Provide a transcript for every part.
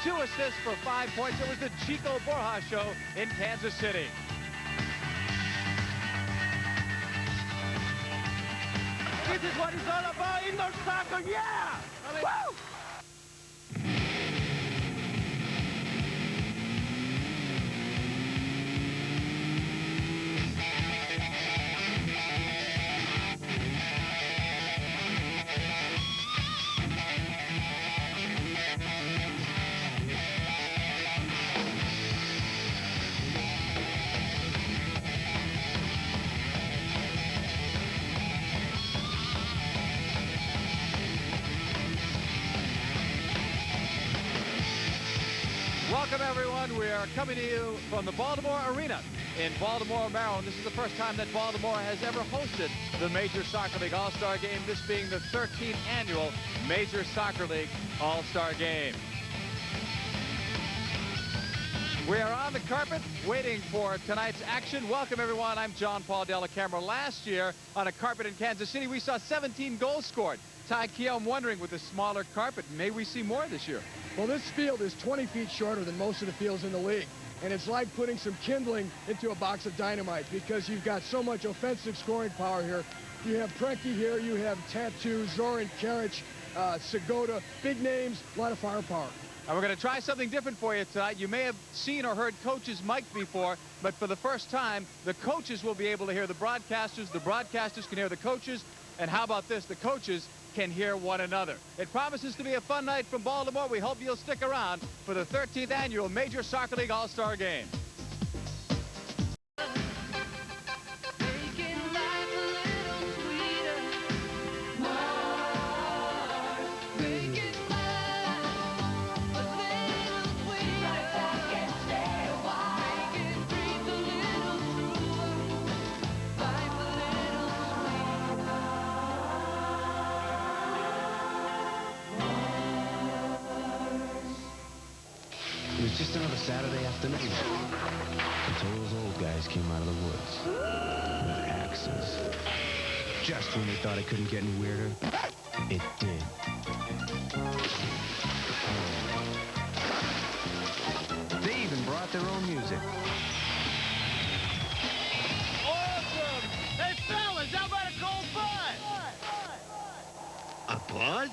2 assists for 5 points. It was the Chico Borja show in Kansas City. This is what it's all about, indoor soccer, yeah! Woo! Welcome, everyone. We are coming to you from the Baltimore Arena in Baltimore, Maryland. This is the first time that Baltimore has ever hosted the Major Soccer League All-Star Game, this being the 13th annual Major Soccer League All-Star Game. We are on the carpet waiting for tonight's action. Welcome, everyone. I'm John Paul Della Camera. Last year on a carpet in Kansas City, we saw 17 goals scored. Ty Keogh, I'm wondering, with the smaller carpet, may we see more this year? Well, this field is 20 feet shorter than most of the fields in the league. And it's like putting some kindling into a box of dynamite because you've got so much offensive scoring power here. You have Preki here, you have Tattoo, Zoran Karic, Segota, big names, a lot of firepower. And we're going to try something different for you tonight. You may have seen or heard coaches mic'd before, but for the first time, the coaches will be able to hear the broadcasters can hear the coaches, and how about this, the coaches can hear one another. It promises to be a fun night from Baltimore. We hope you'll stick around for the 13th annual Major Soccer League All-Star Game. It was just another Saturday afternoon until those old guys came out of the woods with axes. Just when we thought it couldn't get any weirder, it did. They even brought their own music. Awesome! Hey, fellas, how about a cold bud? A bud?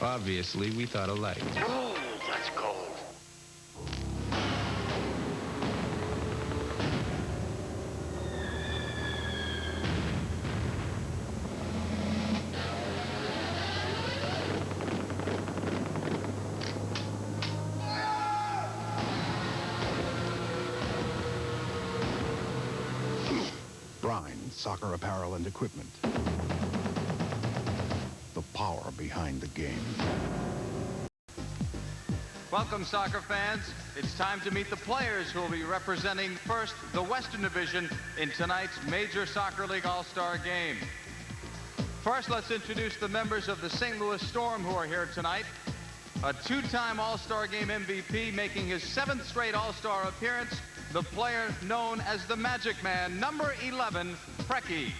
Obviously, we thought alike. Oh, that's cold. Soccer apparel and equipment. The power behind the game. Welcome, soccer fans. It's time to meet the players who will be representing first the Western Division in tonight's Major Soccer League All-Star Game. First, let's introduce the members of the St. Louis Storm who are here tonight. A two-time All-Star Game MVP, making his 7th straight All-Star appearance, the player known as the Magic Man, number 11, Preki.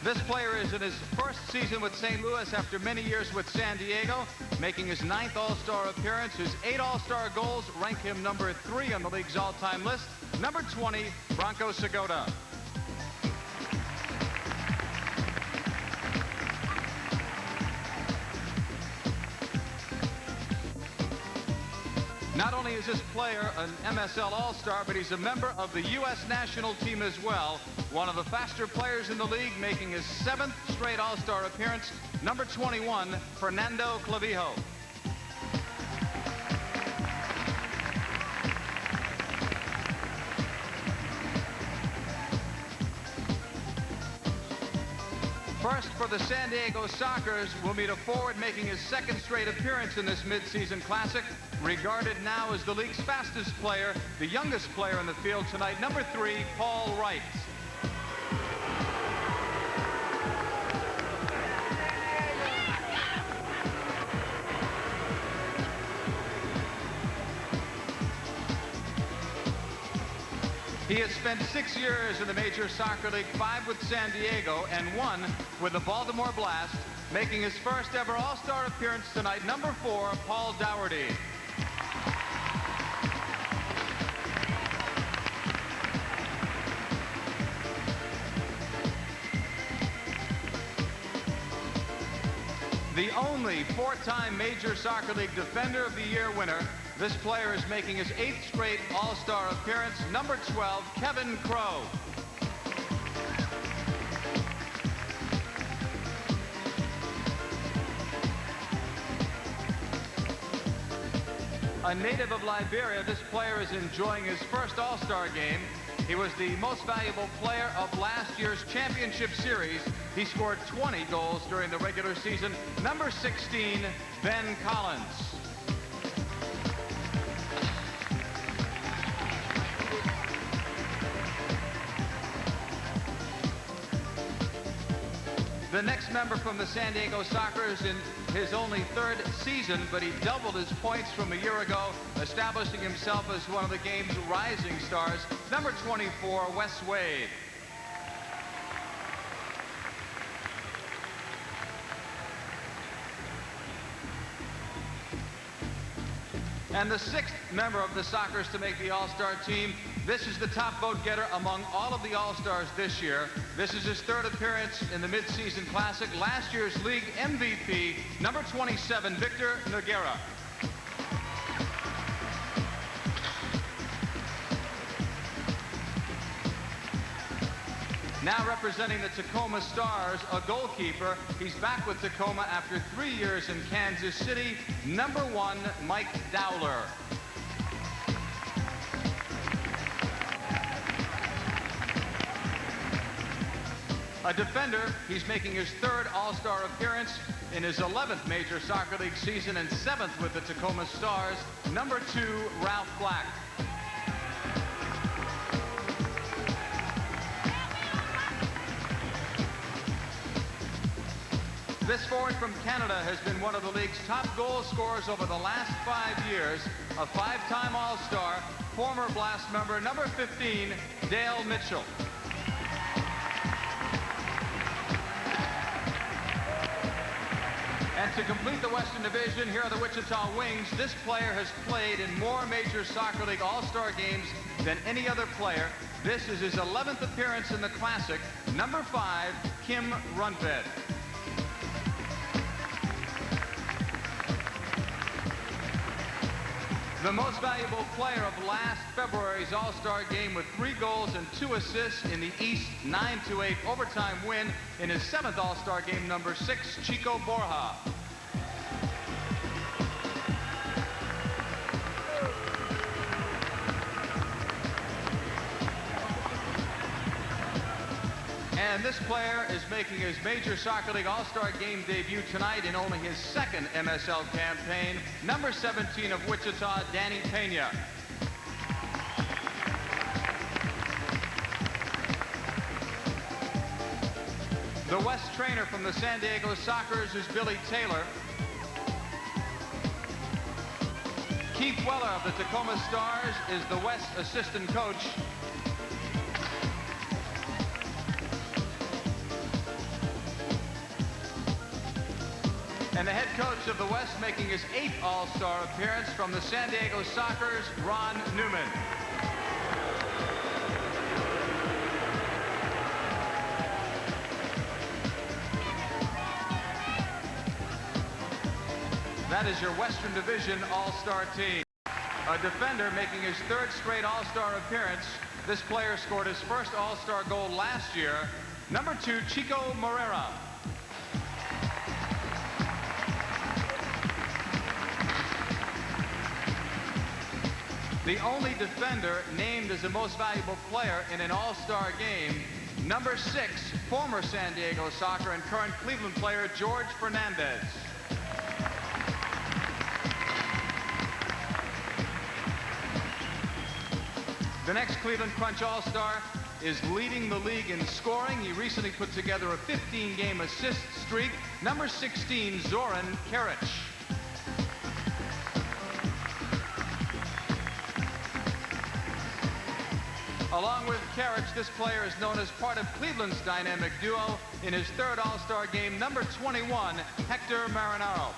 This player is in his first season with St. Louis after many years with San Diego, making his 9th All-Star appearance. His 8 All-Star goals rank him number 3 on the league's all-time list. Number 20, Branko Segota. Not only is this player an MSL All-Star, but he's a member of the U.S. national team as well. One of the faster players in the league, making his 7th straight All-Star appearance. Number 21, Fernando Clavijo. First, for the San Diego Sockers, we'll meet a forward making his 2nd straight appearance in this mid-season classic. Regarded now as the league's fastest player, the youngest player in the field tonight, number 3, Paul Wright. He He has spent 6 years in the Major Soccer League, 5 with San Diego and 1 with the Baltimore Blast, making his first ever All-Star appearance tonight, number 4, Paul Dougherty. The only 4-time Major Soccer League Defender of the Year winner, this player is making his 8th straight All-Star appearance, number 12, Kevin Crowe. A native of Liberia, this player is enjoying his first All-Star game. He was the most valuable player of last year's championship series. He scored 20 goals during the regular season. Number 16, Ben Collins. The next member from the San Diego Soccer is in his only 3rd season, but he doubled his points from a year ago, establishing himself as one of the game's rising stars. Number 24, Wes Wade. And the 6th member of the Sockers to make the All-Star team. This is the top vote getter among all of the All-Stars this year. This is his 3rd appearance in the mid-season classic. Last year's league MVP, number 27, Victor Noguera. Now representing the Tacoma Stars, a goalkeeper. He's back with Tacoma after 3 years in Kansas City. Number 1, Mike Dowler. A defender, he's making his 3rd All-Star appearance in his 11th Major Soccer League season and 7th with the Tacoma Stars. Number 2, Ralph Black. This forward from Canada has been one of the league's top goal scorers over the last 5 years. A 5-time All-Star, former Blast member, number 15, Dale Mitchell. And to complete the Western Division, here are the Wichita Wings. This player has played in more Major Soccer League All-Star games than any other player. This is his 11th appearance in the Classic. Number 5, Kim Rundved. The most valuable player of last February's All-Star game with 3 goals and 2 assists in the East 9-8 overtime win in his 7th All-Star game, number 6, Chico Borja. And this player is making his Major Soccer League All-Star Game debut tonight in only his 2nd MSL campaign. Number 17 of Wichita, Danny Pena. The West trainer from the San Diego Sockers is Billy Taylor. Keith Weller of the Tacoma Stars is the West assistant coach. And the head coach of the West making his 8th All-Star appearance from the San Diego Sockers, Ron Newman. That is your Western Division All-Star team. A defender making his 3rd straight All-Star appearance. This player scored his first All-Star goal last year. Number 2, Chico Morera. The only defender named as the most valuable player in an All-Star game, number 6, former San Diego Soccer and current Cleveland player George Fernandez. The next Cleveland Crunch All-Star is leading the league in scoring. He recently put together a 15-game assist streak. Number 16, Zoran Karic. Along with Karich, this player is known as part of Cleveland's dynamic duo in his third All-Star game, number 21, Hector Marinaro.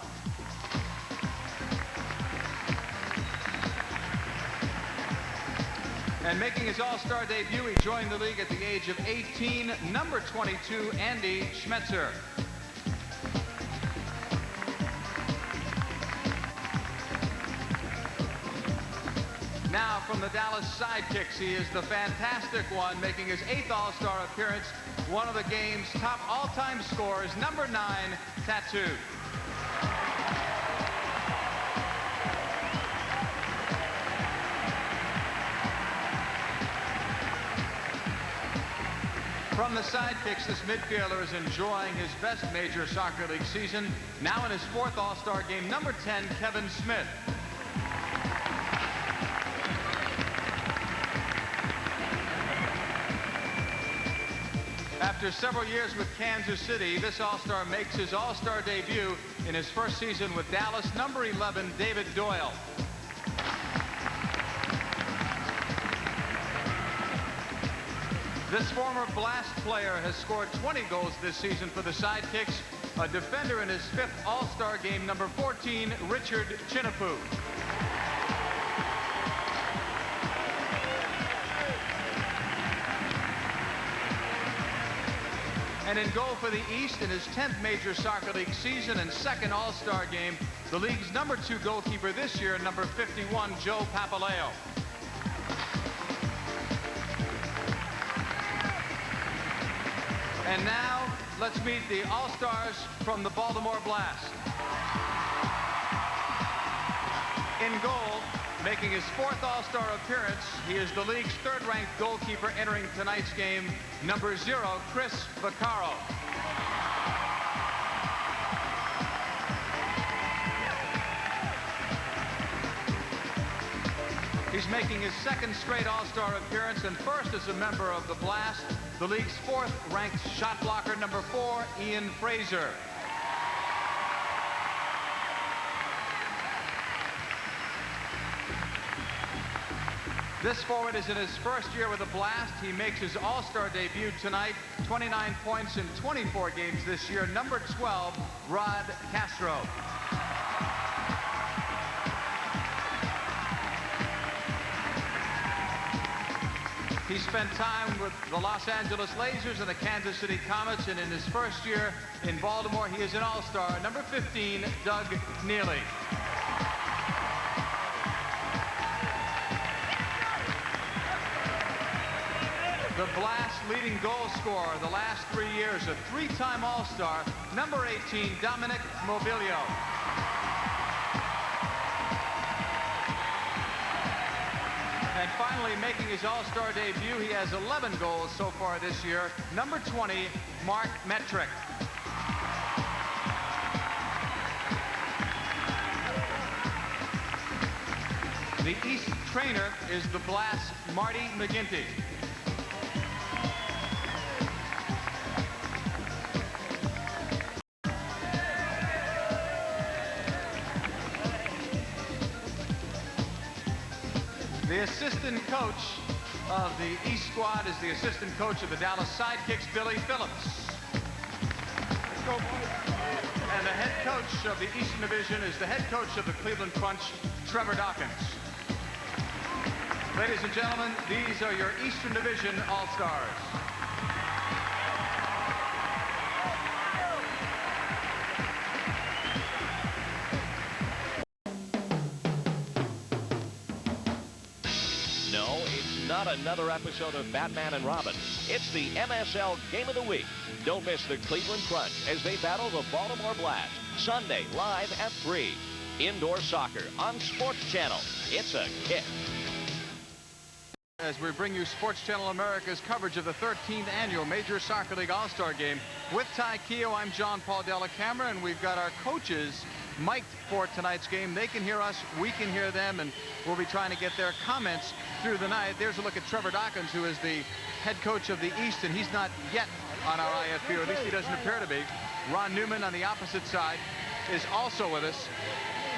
And making his All-Star debut, he joined the league at the age of 18, number 22, Andy Schmetzer. Now from the Dallas Sidekicks, he is the fantastic one, making his 8th All-Star appearance, one of the game's top all-time scorers, number 9, Tattoo. From the Sidekicks, this midfielder is enjoying his best Major Soccer League season. Now in his 4th All-Star game, number 10, Kevin Smith. After several years with Kansas City, this All-Star makes his All-Star debut in his first season with Dallas, number 11, David Doyle. This former Blast player has scored 20 goals this season for the Sidekicks. A defender in his 5th All-Star game, number 14, Richard Chinapu. And in goal for the East in his 10th Major Soccer League season and 2nd All-Star game, the league's number 2 goalkeeper this year, number 51, Joe Papaleo. And now, let's meet the All-Stars from the Baltimore Blast. In goal, making his 4th All-Star appearance, he is the league's 3rd-ranked goalkeeper entering tonight's game, number 0, Chris Vaccaro. He's making his 2nd straight All-Star appearance and 1st as a member of the Blast, the league's 4th-ranked shot blocker, number 4, Ian Fraser. This forward is in his 1st year with the Blast. He makes his All-Star debut tonight, 29 points in 24 games this year, number 12, Rod Castro. He spent time with the Los Angeles Lasers and the Kansas City Comets, and in his 1st year in Baltimore, he is an All-Star, number 15, Doug Neely. The Blast leading goal scorer the last 3 years, a 3-time All-Star, number 18, Dominic Mobilio. And finally, making his All-Star debut, he has 11 goals so far this year, number 20, Mark Metrick. The East trainer is the Blast, Marty McGinty. The assistant coach of the East squad is the assistant coach of the Dallas Sidekicks, Billy Phillips. Let's go, boys. And the head coach of the Eastern Division is the head coach of the Cleveland Crunch, Trevor Dawkins. Ladies and gentlemen, these are your Eastern Division All-Stars. Not another episode of Batman and Robin. It's the MSL Game of the Week. Don't miss the Cleveland Crunch as they battle the Baltimore Blast. Sunday, live at 3. Indoor soccer on Sports Channel. It's a kick. As we bring you Sports Channel America's coverage of the 13th annual Major Soccer League All-Star Game. With Ty Keogh, I'm John Paul Della Camera, and we've got our coaches mic'd for tonight's game. They can hear us, we can hear them, and we'll be trying to get their comments through the night. There's a look at Trevor Dawkins, who is the head coach of the East, and he's not yet on our IFB, or at least he doesn't appear to be. Ron Newman on the opposite side is also with us.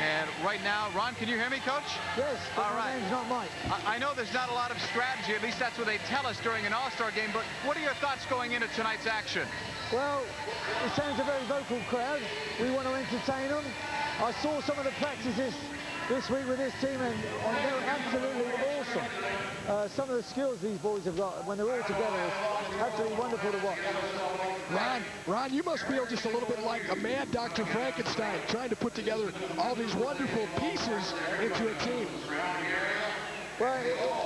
And right now, Ron, can you hear me, Coach? Yes, but all my right. name's not Mike. I know there's not a lot of strategy, at least that's what they tell us during an All-Star game, but what are your thoughts going into tonight's action? Well, it sounds a very vocal crowd. We want to entertain them. I saw some of the practices this week with this team, and they were absolutely awesome. Some of the skills these boys have got when they're all together is absolutely wonderful to watch. Ron, you must feel just a little bit like a mad Dr. Frankenstein trying to put together all these wonderful pieces into a team. Well,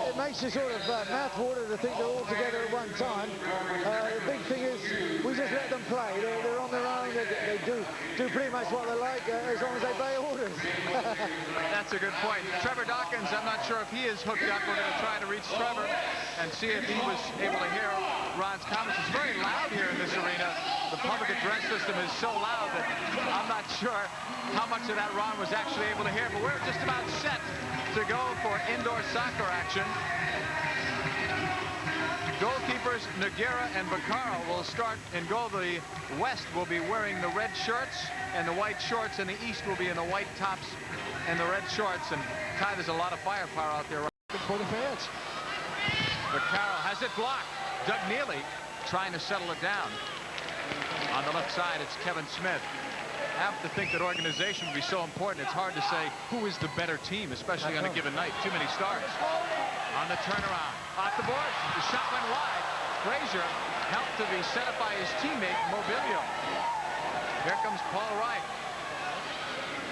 it makes you sort of mouth water to think they're all together at one time. The big thing is we just let them play. They're on their own. They do pretty much what they like as long as they obey orders. That's a good point. Trevor Dawkins, I'm not sure if he is hooked up. We're going to try to reach Trevor and see if he was able to hear Ron's comments. It's very loud here in this arena. The public address system is so loud that I'm not sure how much of that Ron was actually able to hear. But we're just about set to go for indoor soccer action. Goalkeepers Noguera and Vaccaro will start in goal. The West will be wearing the red shirts and the white shorts, and the East will be in the white tops and the red shorts. And Ty, there's a lot of firepower out there for the fans. Vaccaro has it blocked. Doug Neely trying to settle it down. On the left side, it's Kevin Smith. I have to think that organization would be so important. It's hard to say who is the better team, especially on a given night. Too many stars. On the turnaround, off the boards, the shot went wide. Frazier helped to be set up by his teammate Mobilio. Here comes Paul Wright,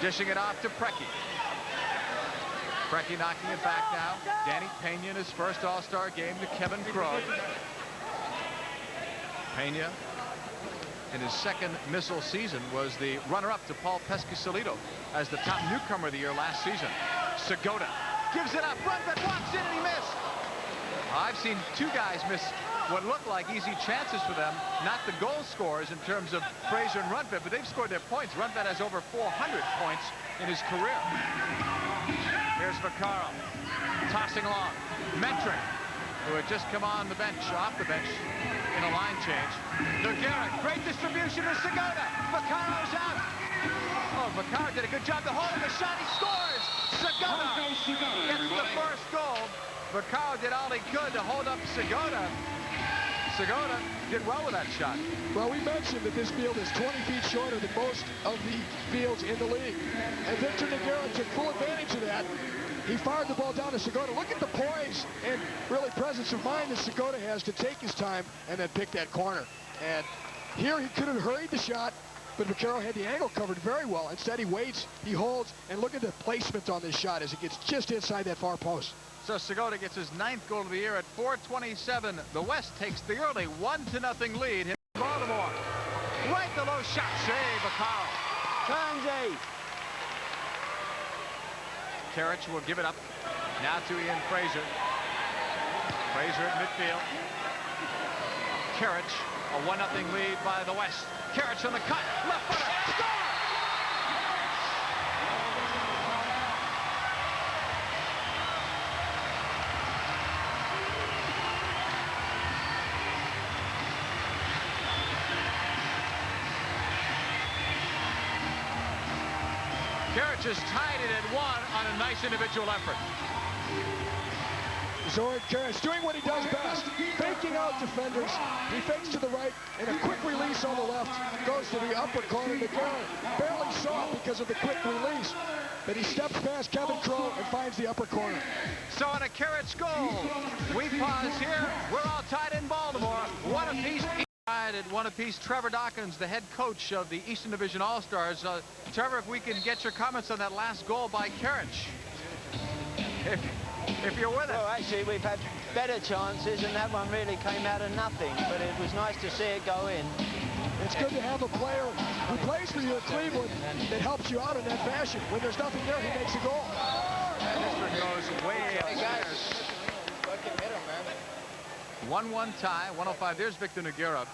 dishing it off to Preki. Preki knocking it back now. Danny Pena in his first All-Star game to Kevin Crowe. Pena, in his second MISL season, was the runner-up to Paul Pescasolido as the top newcomer of the year last season. Segota gives it up. Runford walks in and he missed. I've seen two guys miss what looked like easy chances for them. Not the goal scorers in terms of Frazier and Runford, but they've scored their points. Runford has over 400 points in his career. Here's Vaccaro tossing along. Metric, who had just come on the bench, off the bench, in a line change. Noguera, great distribution to Segota. Vaccaro's out. Oh, Vaccaro did a good job to hold the shot. He scores. Segota gets the first goal. Vaccaro did all he could to hold up Segota. Segota did well with that shot. Well, we mentioned that this field is 20 feet shorter than most of the fields in the league. And Victor Noguera took full advantage of that. He fired the ball down to Segota. Look at the poise and really presence of mind that Segota has to take his time and then pick that corner. And here he could have hurried the shot, but Vaccaro had the angle covered very well. Instead, he waits, he holds, and look at the placement on this shot as it gets just inside that far post. So Segota gets his 9th goal of the year at 4:27. The West takes the early 1-0 lead in Baltimore. Right the low shot save, Vaccaro. Kanji. Karich will give it up. Now to Ian Frazier. Frazier at midfield. Karich, a 1-0 lead by the West. Karich on the cut. Left footer. Score! Karich has tied it at 1 on a nice individual effort. Zoran Karich doing what he does best, faking out defenders. He fakes to the right, and a quick release on the left goes to the upper corner. Noguera barely saw it because of the quick release, but he steps past Kevin Crowe and finds the upper corner. So on a Karich goal, we pause here. We're all tied in Baltimore. One apiece. Tied at 1 apiece. Trevor Dawkins, the head coach of the Eastern Division All-Stars. Trevor, if we can get your comments on that last goal by Karich. If you're with it. Well, actually, we've had better chances, and that one really came out of nothing, but it was nice to see it go in. It's good to have a player who plays for you at Cleveland that helps you out in that fashion. When there's nothing there, he makes a goal. And this one goes way upstairs. 1-1 tie, 105. There's Victor Noguera.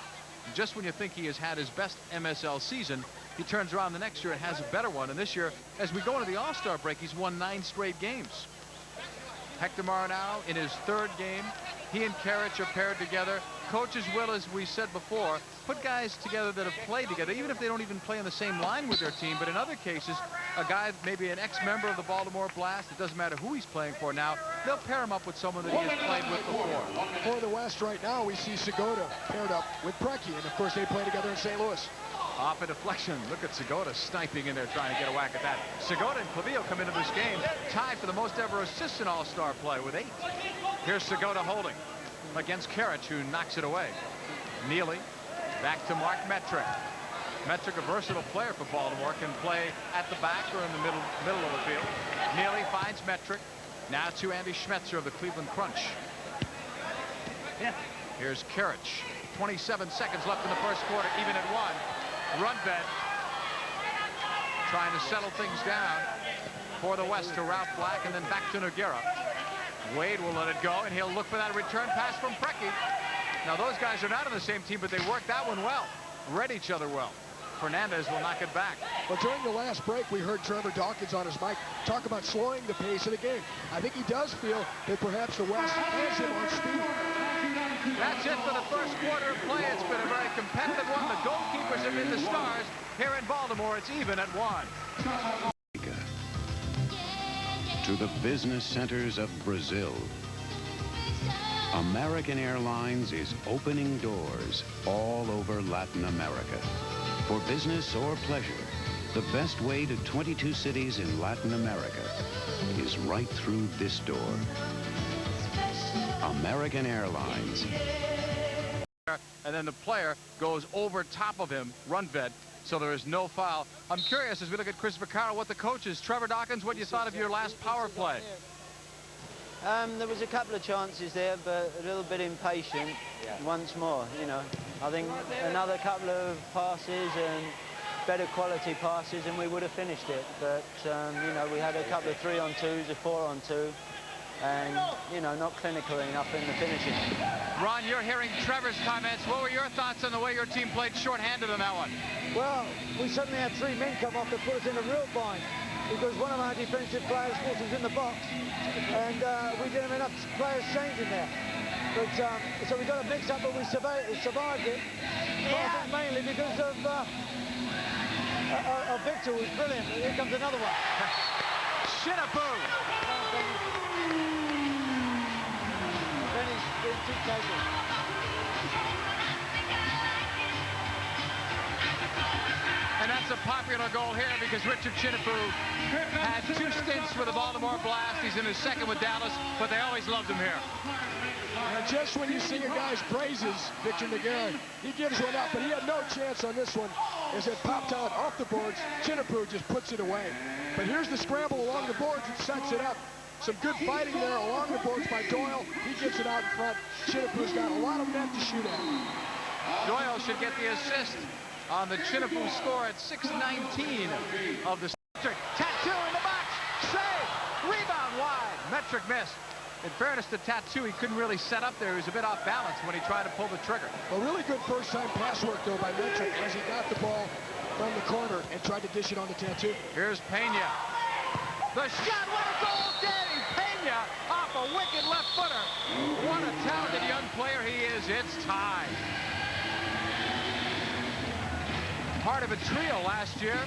Just when you think he has had his best MSL season, he turns around the next year and has a better one. And this year, as we go into the All-Star break, he's won 9 straight games. Hector Marinaro in his 3rd game. He and Karich are paired together. coaches will, as we said before, put guys together that have played together, even if they don't even play on the same line with their team. But in other cases, a guy, maybe an ex-member of the Baltimore Blast, it doesn't matter who he's playing for now, they'll pair him up with someone that he has played with before. For the West right now, we see Segota paired up with Preki, and of course they play together in St. Louis. Off a deflection. Look at Segota sniping in there, trying to get a whack at that. Segota and Clavillo come into this game tied for the most ever assists in All-Star play with 8. Here's Segota holding against Karich, who knocks it away. Neely back to Mark Metrick. Metrick, a versatile player for Baltimore, can play at the back or in the middle of the field. Neely finds Metrick. Now to Andy Schmetzer of the Cleveland Crunch. Here's Karich. 27 seconds left in the first quarter, even at 1. Rundved trying to settle things down for the West to Ralph Black and then back to Nogueira. Wade will let it go, and he'll look for that return pass from Preki. Now those guys are not on the same team, but they worked that one well. Read each other well. Fernandez will knock it back. Well, during the last break, we heard Trevor Dawkins on his mic talk about slowing the pace of the game. I think he does feel that perhaps the West has him on speed. That's it for the first quarter of play. It's been a very competitive one. The goalkeepers have been the stars. Here in Baltimore, it's even at 1. To the business centers of Brazil, American Airlines is opening doors all over Latin America. For business or pleasure, the best way to 22 cities in Latin America is right through this door. American Airlines. And then the player goes over top of him, Rundved, so there is no foul. I'm curious, as we look at Chris Vaccaro, what the coaches, Trevor Dawkins, what you thought of your last power play? There was a couple of chances there, but a little bit impatient once more, you know. I think another couple of passes and better quality passes and we would have finished it. But, you know, we had a couple of 3-on-2s, a 4-on-2. And, you know, not clinical enough in the finishing. Ron, you're hearing Trevor's comments. What were your thoughts on the way your team played shorthanded on that one? Well, we suddenly had 3 men come off to put us in a real bind because one of our defensive players was in the box and we didn't have enough players changing there. But so we got a mix-up, but we survived it. I think mainly because of Victor was brilliant. Here comes another one. Shinapoo! And that's a popular goal here because Richard Chinapoo had 2 stints with the Baltimore Blast. He's in his 2nd with Dallas, but they always loved him here. And just when you sing a guy's praises, Victor Nogueira, he gives one up, but he had no chance on this one. As it popped out off the boards, Chinapoo just puts it away. But here's the scramble along the boards and sets it up. Some good fighting there along the boards by Doyle. He gets it out in front. Chinapoo's got a lot of net to shoot at. Doyle should get the assist on the Chinapoo score at 6:19 of the Metric. Tattoo in the box. Save. Rebound wide. Metric missed. In fairness to Tattoo, he couldn't really set up there. He was a bit off balance when he tried to pull the trigger. A really good first-time pass work, though, by Metric as he got the ball from the corner and tried to dish it on to Tattoo. Here's Pena. The shot, what a goal, Danny Pena off a wicked left footer. What a talented young player he is. It's time. Part of a trio last year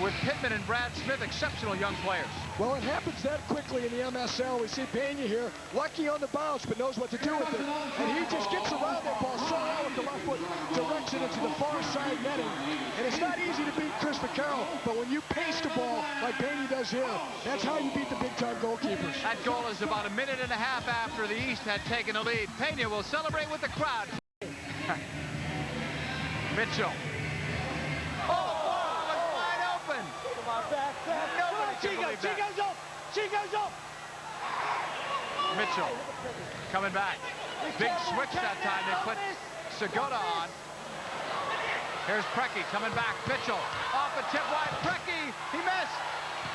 with Pittman and Brad Smith, exceptional young players. Well, it happens that quickly in the MSL. We see Pena here, lucky on the bounce, but knows what to do with it. And he just gets around that ball so well with the left foot, directs it into the far side netting. And it's not easy to beat Chris Vaccaro, but when you pace the ball like Pena does here, that's how you beat the big-time goalkeepers. That goal is about a minute and a half after the East had taken the lead. Pena will celebrate with the crowd. Mitchell. She goes off. Mitchell coming back. Big switch that time. They put Segota on. Here's Preki coming back. Mitchell off a tip wide. Preki, he missed.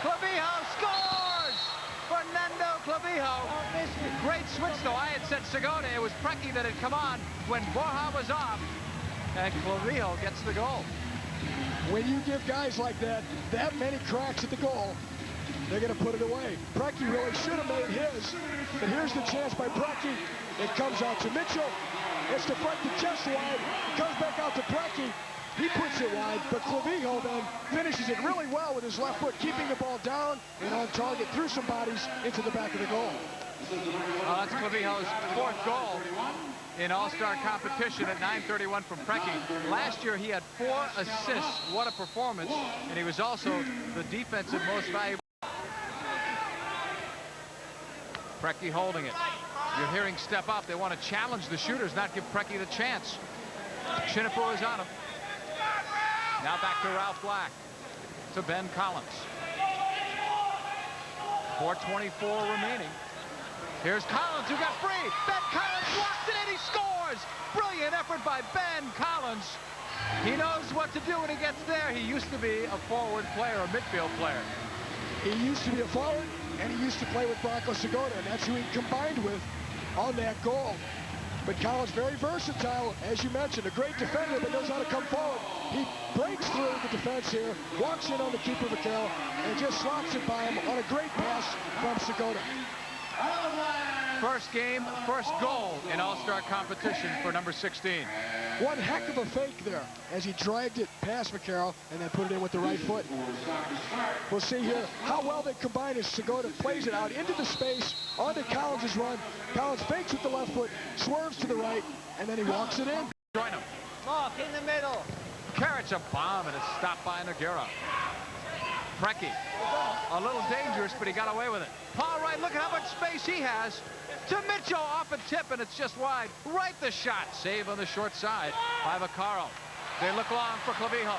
Clavillo scores. Fernando Clavillo. Great switch though. I had said Segota. It was Preki that had come on when Borja was off. And Clavillo gets the goal. When you give guys like that many cracks at the goal, they're going to put it away. Preki really should have made his, but here's the chance by Preki. It comes out to Mitchell. It's deflected just wide. It comes back out to Brecky. He puts it wide, but Clavijo then finishes it really well with his left foot, keeping the ball down and on target through some bodies into the back of the goal. That's Clavijo's 4th goal in All-Star competition at 9:31 from Brecky. Last year he had 4 assists. What a performance. And he was also the defensive most valuable. Brecky holding it. You're hearing step up. They want to challenge the shooters, not give Brecky the chance. Chinipu is on him. Now back to Ralph Black. To Ben Collins. 4:24 remaining. Here's Collins, who got free. Ben Collins walks it in. He scores. Brilliant effort by Ben Collins. He knows what to do when he gets there. He used to be a forward player, a midfield player. He used to be a forward, and he used to play with Branko Segota, and that's who he combined with on that goal. But Collins, very versatile, as you mentioned, a great defender, but knows how to come forward. He breaks through the defense here, walks in on the keeper, Vaquero, and just slots it by him on a great pass from Segota. First game, first goal in All-Star competition for number 16. One heck of a fake there as he dragged it past Vaquero and then put it in with the right foot. We'll see here how well they combine as Segota plays it out into the space onto Collins' run. Collins fakes with the left foot, swerves to the right, and then he walks it in. Join him. Mark in the middle. Carrots a bomb, and it's stopped by Noguera. Brecky, a little dangerous, but he got away with it. Paul Wright, look at how much space he has. To Mitchell, off a tip, and it's just wide. Right the shot. Save on the short side by Vaccaro. They look long for Clavijo.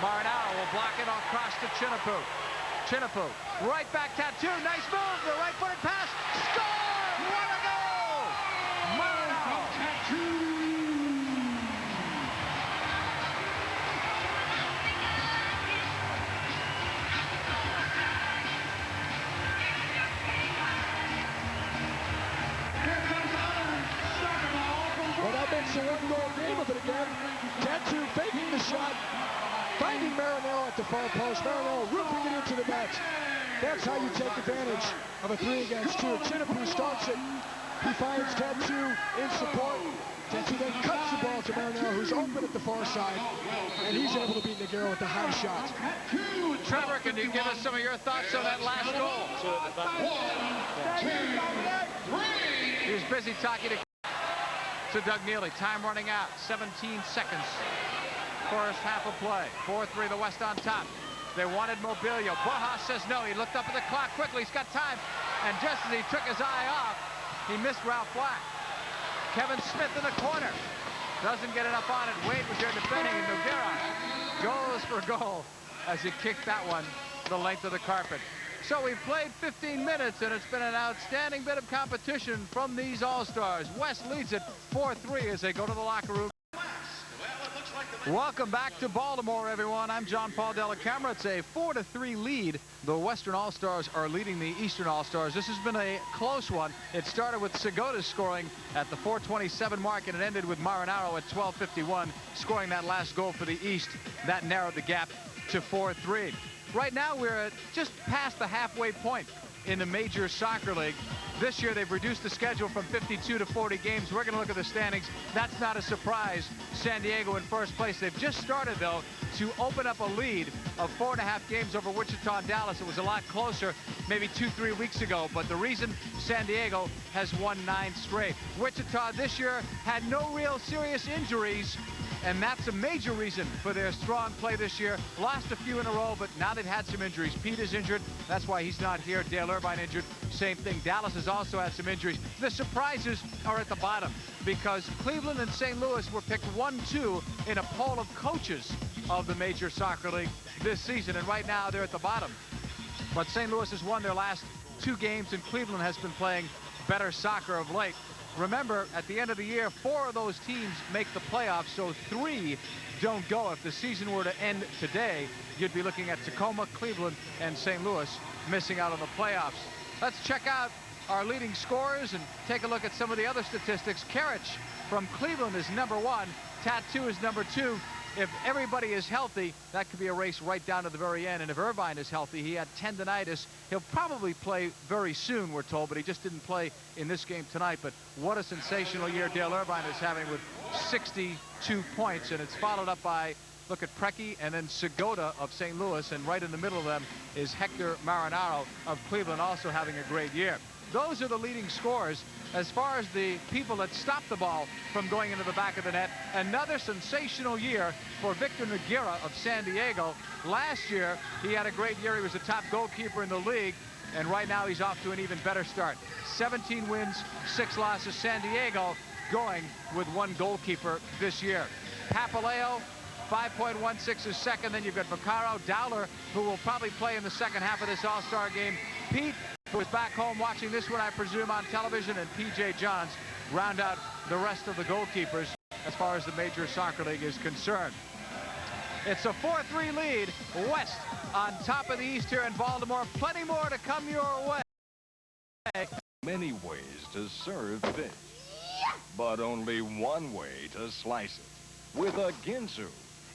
Marinaro will block it across to Chinipu. Chinipu, right back Tattoo. Nice move. The right-footed pass. Score! What a goal! Marinaro. Well, that makes a one-goal game of it again. Tattoo faking the shot, finding Marinaro at the far post. Marinaro roofing it into the net. That's how you take advantage of a 3-against-2. Chinipu starts it. He finds Tattoo in support. Tattoo then cuts the ball to Marinaro, who's open at the far side, and he's able to beat Noguera with the high shot. Trevor, can you give us some of your thoughts on that last goal? He was busy talking to Doug Neely. Time running out. 17 seconds. First half of play. 4-3, the West on top. They wanted Mobilio. Borja says no. He looked up at the clock quickly. He's got time. And just as he took his eye off, he missed Ralph Black. Kevin Smith in the corner. Doesn't get enough on it. Wade was there defending, and Noguera goes for goal as he kicked that one the length of the carpet. So we've played 15 minutes, and it's been an outstanding bit of competition from these All-Stars. West leads it 4-3 as they go to the locker room. Welcome back to Baltimore, everyone. I'm John Paul Della Camera. It's a 4-3 lead. The Western All-Stars are leading the Eastern All-Stars. This has been a close one. It started with Segota scoring at the 4:27 mark, and it ended with Marinaro at 12:51 scoring that last goal for the East. That narrowed the gap to 4-3. Right now, we're just past the halfway point in the Major Soccer League. This year, they've reduced the schedule from 52 to 40 games. We're going to look at the standings. That's not a surprise. San Diego in first place. They've just started, though, to open up a lead of 4.5 games over Wichita and Dallas. It was a lot closer maybe 2-3 weeks ago. But the reason San Diego has won 9 straight. Wichita this year had no real serious injuries. And that's a major reason for their strong play this year. Lost a few in a row, but now they've had some injuries. Pete is injured. That's why he's not here. Dale Irvine injured. Same thing. Dallas has also had some injuries. The surprises are at the bottom because Cleveland and St. Louis were picked 1-2 in a poll of coaches of the Major Soccer League this season. And right now they're at the bottom. But St. Louis has won their last 2 games, and Cleveland has been playing better soccer of late. Remember, at the end of the year, 4 of those teams make the playoffs, so 3 don't go. If the season were to end today, you'd be looking at Tacoma, Cleveland, and St. Louis missing out on the playoffs. Let's check out our leading scorers and take a look at some of the other statistics. Karich from Cleveland is #1. Tattoo is #2. if everybody is healthy, that could be a race right down to the very end. And if Irvine is healthy, he had tendonitis. He'll probably play very soon, we're told, but he just didn't play in this game tonight. But what a sensational year Dale Irvine is having with 62 points, and it's followed up by, look at Preki and then Segota of St. Louis, and right in the middle of them is Hector Marinaro of Cleveland, also having a great year. Those are the leading scorers. As far as the people that stop the ball from going into the back of the net, another sensational year for Victor Nogueira of San Diego. Last year, he had a great year. He was the top goalkeeper in the league, and right now he's off to an even better start. 17 wins, 6 losses. San Diego going with 1 goalkeeper this year. Papaleo, 5.16 is second. Then you've got Vaccaro, Dowler, who will probably play in the second half of this All-Star game. Pete, who is back home watching this one, I presume, on television, and P.J. Johns round out the rest of the goalkeepers as far as the Major Soccer League is concerned. It's a 4-3 lead. West on top of the East here in Baltimore. Plenty more to come your way. Many ways to serve fish, but only one way to slice it. With a Ginsu.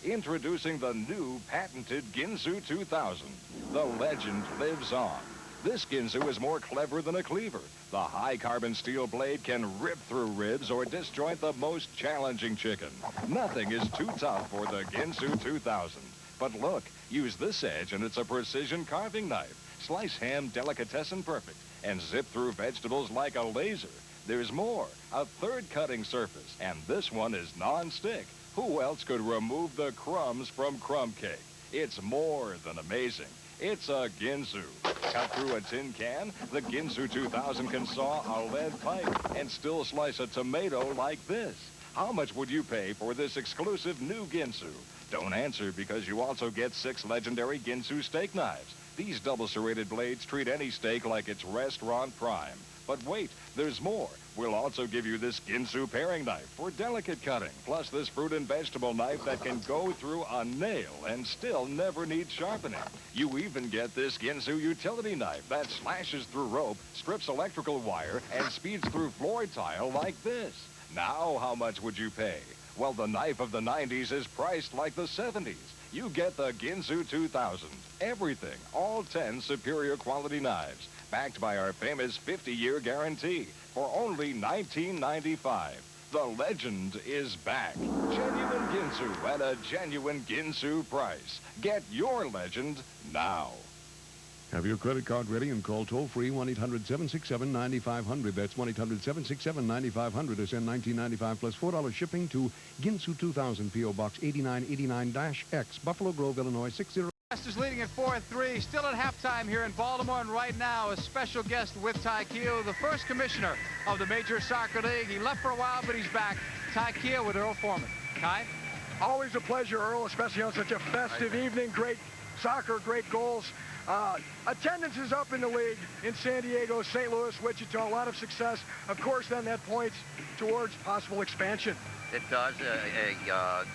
Introducing the new patented Ginsu 2000. The legend lives on. This Ginsu is more clever than a cleaver. The high-carbon steel blade can rip through ribs or disjoint the most challenging chicken. Nothing is too tough for the Ginsu 2000. But look, use this edge and it's a precision carving knife. Slice ham delicatessen perfect and zip through vegetables like a laser. There's more, a third cutting surface, and this one is non-stick. Who else could remove the crumbs from crumb cake? It's more than amazing. It's a Ginsu. Cut through a tin can, the Ginsu 2000 can saw a lead pipe and still slice a tomato like this. How much would you pay for this exclusive new Ginsu? Don't answer, because you also get 6 legendary Ginsu steak knives. These double serrated blades treat any steak like it's restaurant prime. But wait, there's more. We'll also give you this Ginsu paring knife for delicate cutting, plus this fruit and vegetable knife that can go through a nail and still never need sharpening. You even get this Ginsu utility knife that slashes through rope, strips electrical wire, and speeds through floor tile like this. Now, how much would you pay? Well, the knife of the 90s is priced like the 70s. You get the Ginsu 2000. Everything, all 10 superior quality knives, backed by our famous 50-year guarantee for only $19.95. The legend is back. Genuine Ginsu at a genuine Ginsu price. Get your legend now. Have your credit card ready and call toll-free 1-800-767-9500. That's 1-800-767-9500 to send $19.95 plus $4 shipping to Ginsu 2000, P.O. Box 8989-X, Buffalo Grove, Illinois, 60... West is leading at 4-3, still at halftime here in Baltimore, and right now a special guest with Ty Keogh, the first commissioner of the Major Soccer League. He left for a while, but he's back. Ty Keogh with Earl Foreman. Ty? Always a pleasure, Earl, especially on such a festive evening. Great soccer, great goals. Attendance is up in the league in San Diego, St. Louis, Wichita. A lot of success. Of course, then that points towards possible expansion. It does.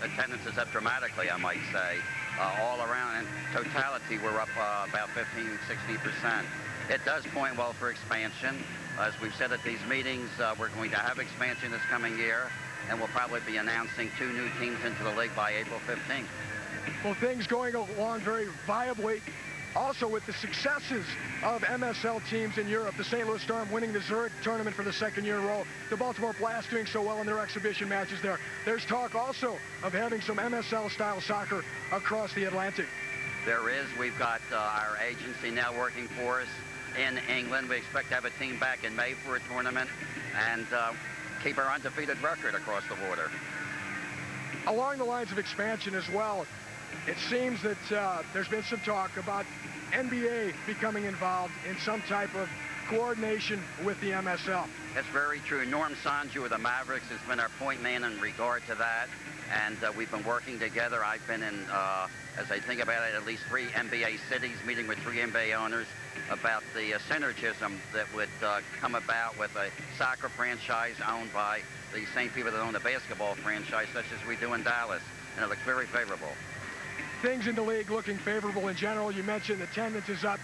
Attendance is up dramatically, I might say. All around, in totality, we're up about 15–16%. It does point well for expansion. As we've said at these meetings, we're going to have expansion this coming year, and we'll probably be announcing 2 new teams into the league by April 15th. Well, things going along very viably. Also, with the successes of MSL teams in Europe, the St. Louis Storm winning the Zurich tournament for the 2nd year in a row, the Baltimore Blast doing so well in their exhibition matches there. There's talk also of having some MSL-style soccer across the Atlantic. There is. We've got our agency now working for us in England. We expect to have a team back in May for a tournament and keep our undefeated record across the border. Along the lines of expansion as well, it seems that there's been some talk about NBA becoming involved in some type of coordination with the MSL. That's very true. Norm Sanju of the Mavericks has been our point man in regard to that, and we've been working together. I've been in, as I think about it, at least 3 NBA cities, meeting with 3 NBA owners about the synergism that would come about with a soccer franchise owned by the same people that own the basketball franchise, such as we do in Dallas, and it looks very favorable. Things in the league looking favorable in general. You mentioned attendance is up.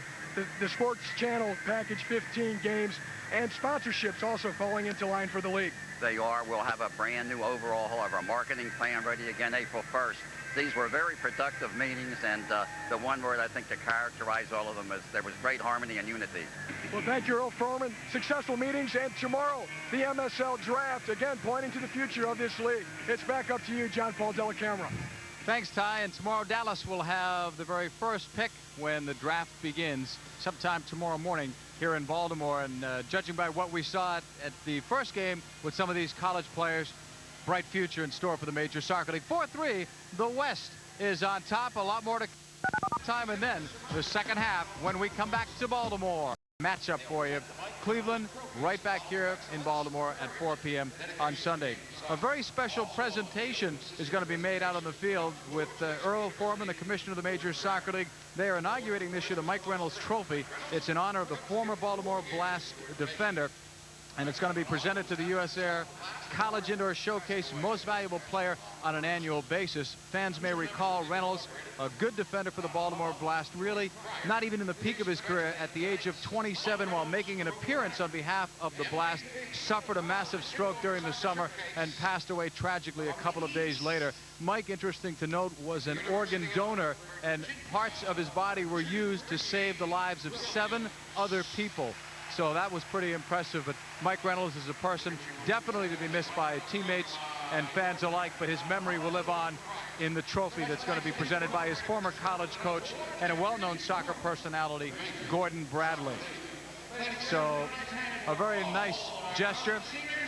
The Sports Channel package 15 games, and sponsorships also falling into line for the league. They are. We'll have a brand new overall of our marketing plan ready again April 1st. these were very productive meetings, and the one word I think to characterize all of them is there was great harmony and unity. Well, thank you, Earl Foreman. Successful meetings, and tomorrow, the MSL draft, again, pointing to the future of this league. It's back up to you, John Paul Della Camera. Thanks, Ty. And tomorrow, Dallas will have the very first pick when the draft begins sometime tomorrow morning here in Baltimore. And judging by what we saw at the first game with some of these college players, bright future in store for the Major Soccer League. 4-3, the West is on top. A lot more to time, and then the second half when we come back to Baltimore. Matchup for you. Cleveland right back here in Baltimore at 4 p.m. on Sunday. A very special presentation is going to be made out on the field with Earl Foreman, the commissioner of the Major Soccer League. They are inaugurating this year the Mike Reynolds Trophy. It's in honor of the former Baltimore Blast defender, and it's going to be presented to the U.S. Air College Indoor Showcase Most Valuable Player on an annual basis. Fans may recall Reynolds, a good defender for the Baltimore Blast, really not even in the peak of his career. At the age of 27, while making an appearance on behalf of the Blast, suffered a massive stroke during the summer and passed away tragically a couple of days later. Mike, interesting to note, was an organ donor, and parts of his body were used to save the lives of 7 other people. So that was pretty impressive. But Mike Reynolds is a person definitely to be missed by teammates and fans alike, but his memory will live on in the trophy that's going to be presented by his former college coach and a well-known soccer personality, Gordon Bradley. So a very nice gesture.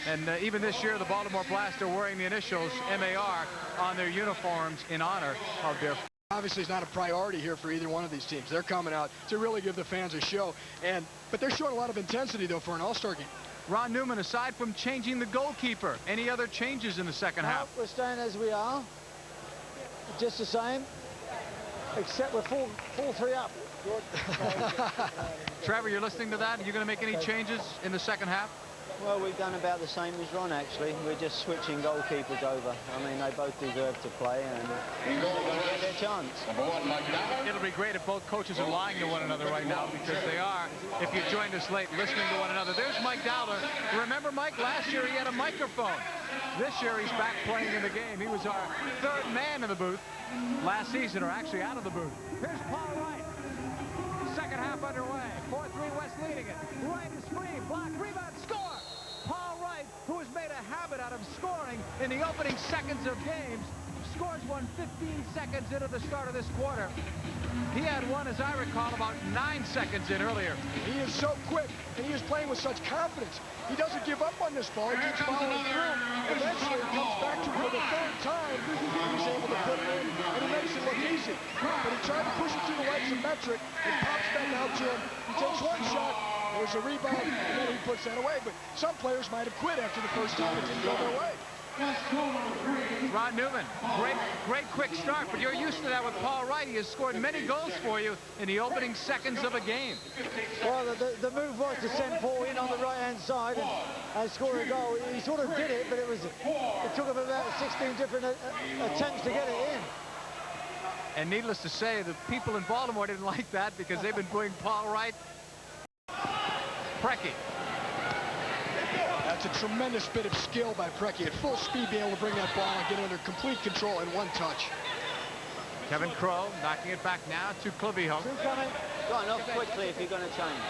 And even this year, the Baltimore Blast are wearing the initials MAR on their uniforms in honor of their... Obviously, it's not a priority here for either one of these teams. They're coming out to really give the fans a show. But they're showing a lot of intensity, though, for an all-star game. Ron Newman, aside from changing the goalkeeper, any other changes in the second half? We're staying as we are. Just the same, except we're 4-3 up. Trevor, you're listening to that? Are you going to make any changes in the second half? Well, we've done about the same as Ron, actually. We're just switching goalkeepers over. I mean, they both deserve to play, and they're going to get their chance. It'll be great if both coaches are lying to one another right now, because they are, if you joined us late, listening to one another. There's Mike Dowler. Remember, Mike, last year he had a microphone. This year he's back playing in the game. He was our 3rd man in the booth last season, or actually out of the booth. Here's Paul Wright. Second half underway. 4-3 West leading it. Wright is free. Block, rebound, score! Paul Wright, who has made a habit out of scoring in the opening seconds of games, scores one 15 seconds into the start of this quarter. He had one, as I recall, about 9 seconds in earlier. He is so quick, and he is playing with such confidence. He doesn't give up on this ball. He keeps following through. Eventually, it comes back to him for the 3rd time. He's able to put it in, and he makes it look easy. But he tried to push it through the legs of Metric. It pops back out to him. He takes one shot. There's a rebound, and then he puts that away. But some players might have quit after the first time. It didn't go their way. Ron Newman, great quick start, but you're used to that with Paul Wright. He has scored many goals for you in the opening seconds of a game. Well, the move was to send Paul in on the right-hand side and score a goal. He sort of did it, but it took him about 16 different attempts to get it in. And needless to say, the people in Baltimore didn't like that, because they've been booing Paul Wright. Preki. That's a tremendous bit of skill by Preki. At full speed, being able to bring that ball and get under complete control in one touch. Kevin Crowe knocking it back now to Clavijo. Go on, off quickly if you're going to change.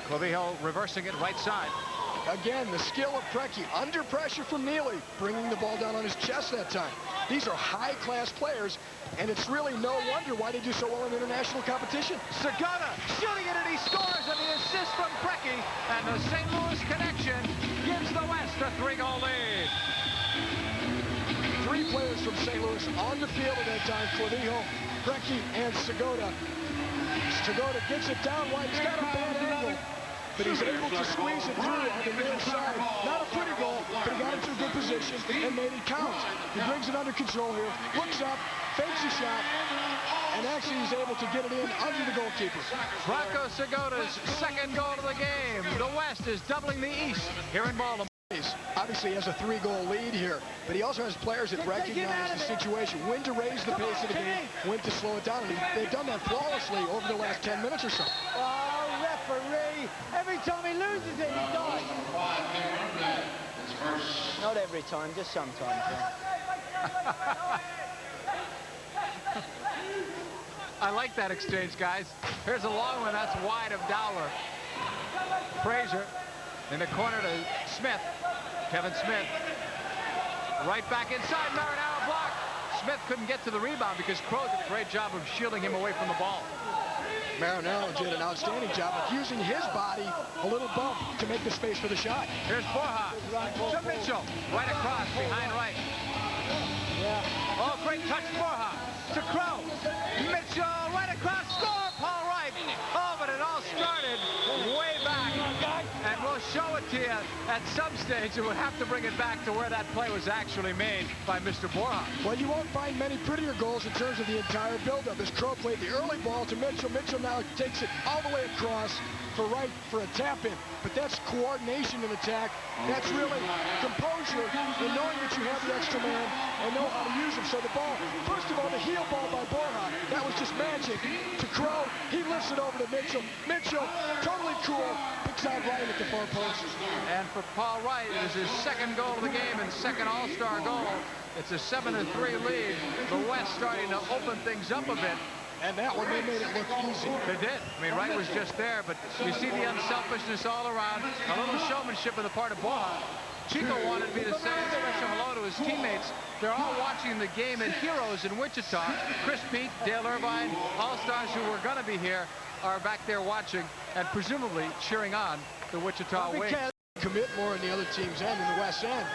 Clavijo reversing it right side. Again, the skill of Preki under pressure from Neely, bringing the ball down on his chest that time. These are high-class players, and it's really no wonder why they do so well in international competition. Segota shooting it, and he scores, and the assist from Preki, and the St. Louis connection gives the West a 3-goal lead. 3 players from St. Louis on the field at that time: Clavijo, Preki, and Segota. Segota gets it down wide. He's got a bad angle, but he's able to squeeze it through on the near side. Not a pretty goal, but he got into a good position and made it count. He brings it under control here, looks up, fakes a shot, and actually he's able to get it in under the goalkeeper. Franco Segota's 2nd goal of the game. The West is doubling the East here in Baltimore. Obviously he has a 3-goal lead here, but he also has players that recognize the situation, when to raise the pace of the game, when to slow it down, and they've done that flawlessly over the last 10 minutes or so. Oh, referee! Every time he loses it, he dies. Not every time, just sometimes. Yeah. I like that exchange, guys. Here's a long one. That's wide of Dowler. Frazier in the corner to Smith. Kevin Smith. Right back inside. Marinaro block. Smith couldn't get to the rebound because Crow did a great job of shielding him away from the ball. Marinaro did an outstanding job of using his body, a little bump, to make the space for the shot. Here's Borja to Mitchell. Right across, behind right. Oh, great touch, Borja to Crow. Mitchell, right across, score, Paul Wright. Oh, but it all started way back. And we'll show it to you at some stage. We'll have to bring it back to where that play was actually made by Mr. Borja. Well, you won't find many prettier goals in terms of the entire buildup. As Crow played the early ball to Mitchell. Mitchell now takes it all the way across for Wright for a tap-in. But that's coordination in attack. That's really composure and knowing that you have the extra man and know how to use him. So the ball, first of all, the heel ball by Borja, that was just magic. To Crow, he lifts it over to Mitchell. Mitchell, totally cool, picks out Wright at the far post. And for Paul Wright, it is his second goal of the game and second All-Star goal. It's a 7-3 lead. The West starting to open things up a bit. And that one, they made it look easy. They did. I mean, Wright was just there, but you see the unselfishness all around. A little showmanship on the part of Borja. Chico wanted me to say a special hello to his teammates. They're all watching the game at Heroes in Wichita. Chris Peak, Dale Irvine, All-Stars who were going to be here are back there watching and presumably cheering on the Wichita Wings. Commit more on the other team's end in the West End.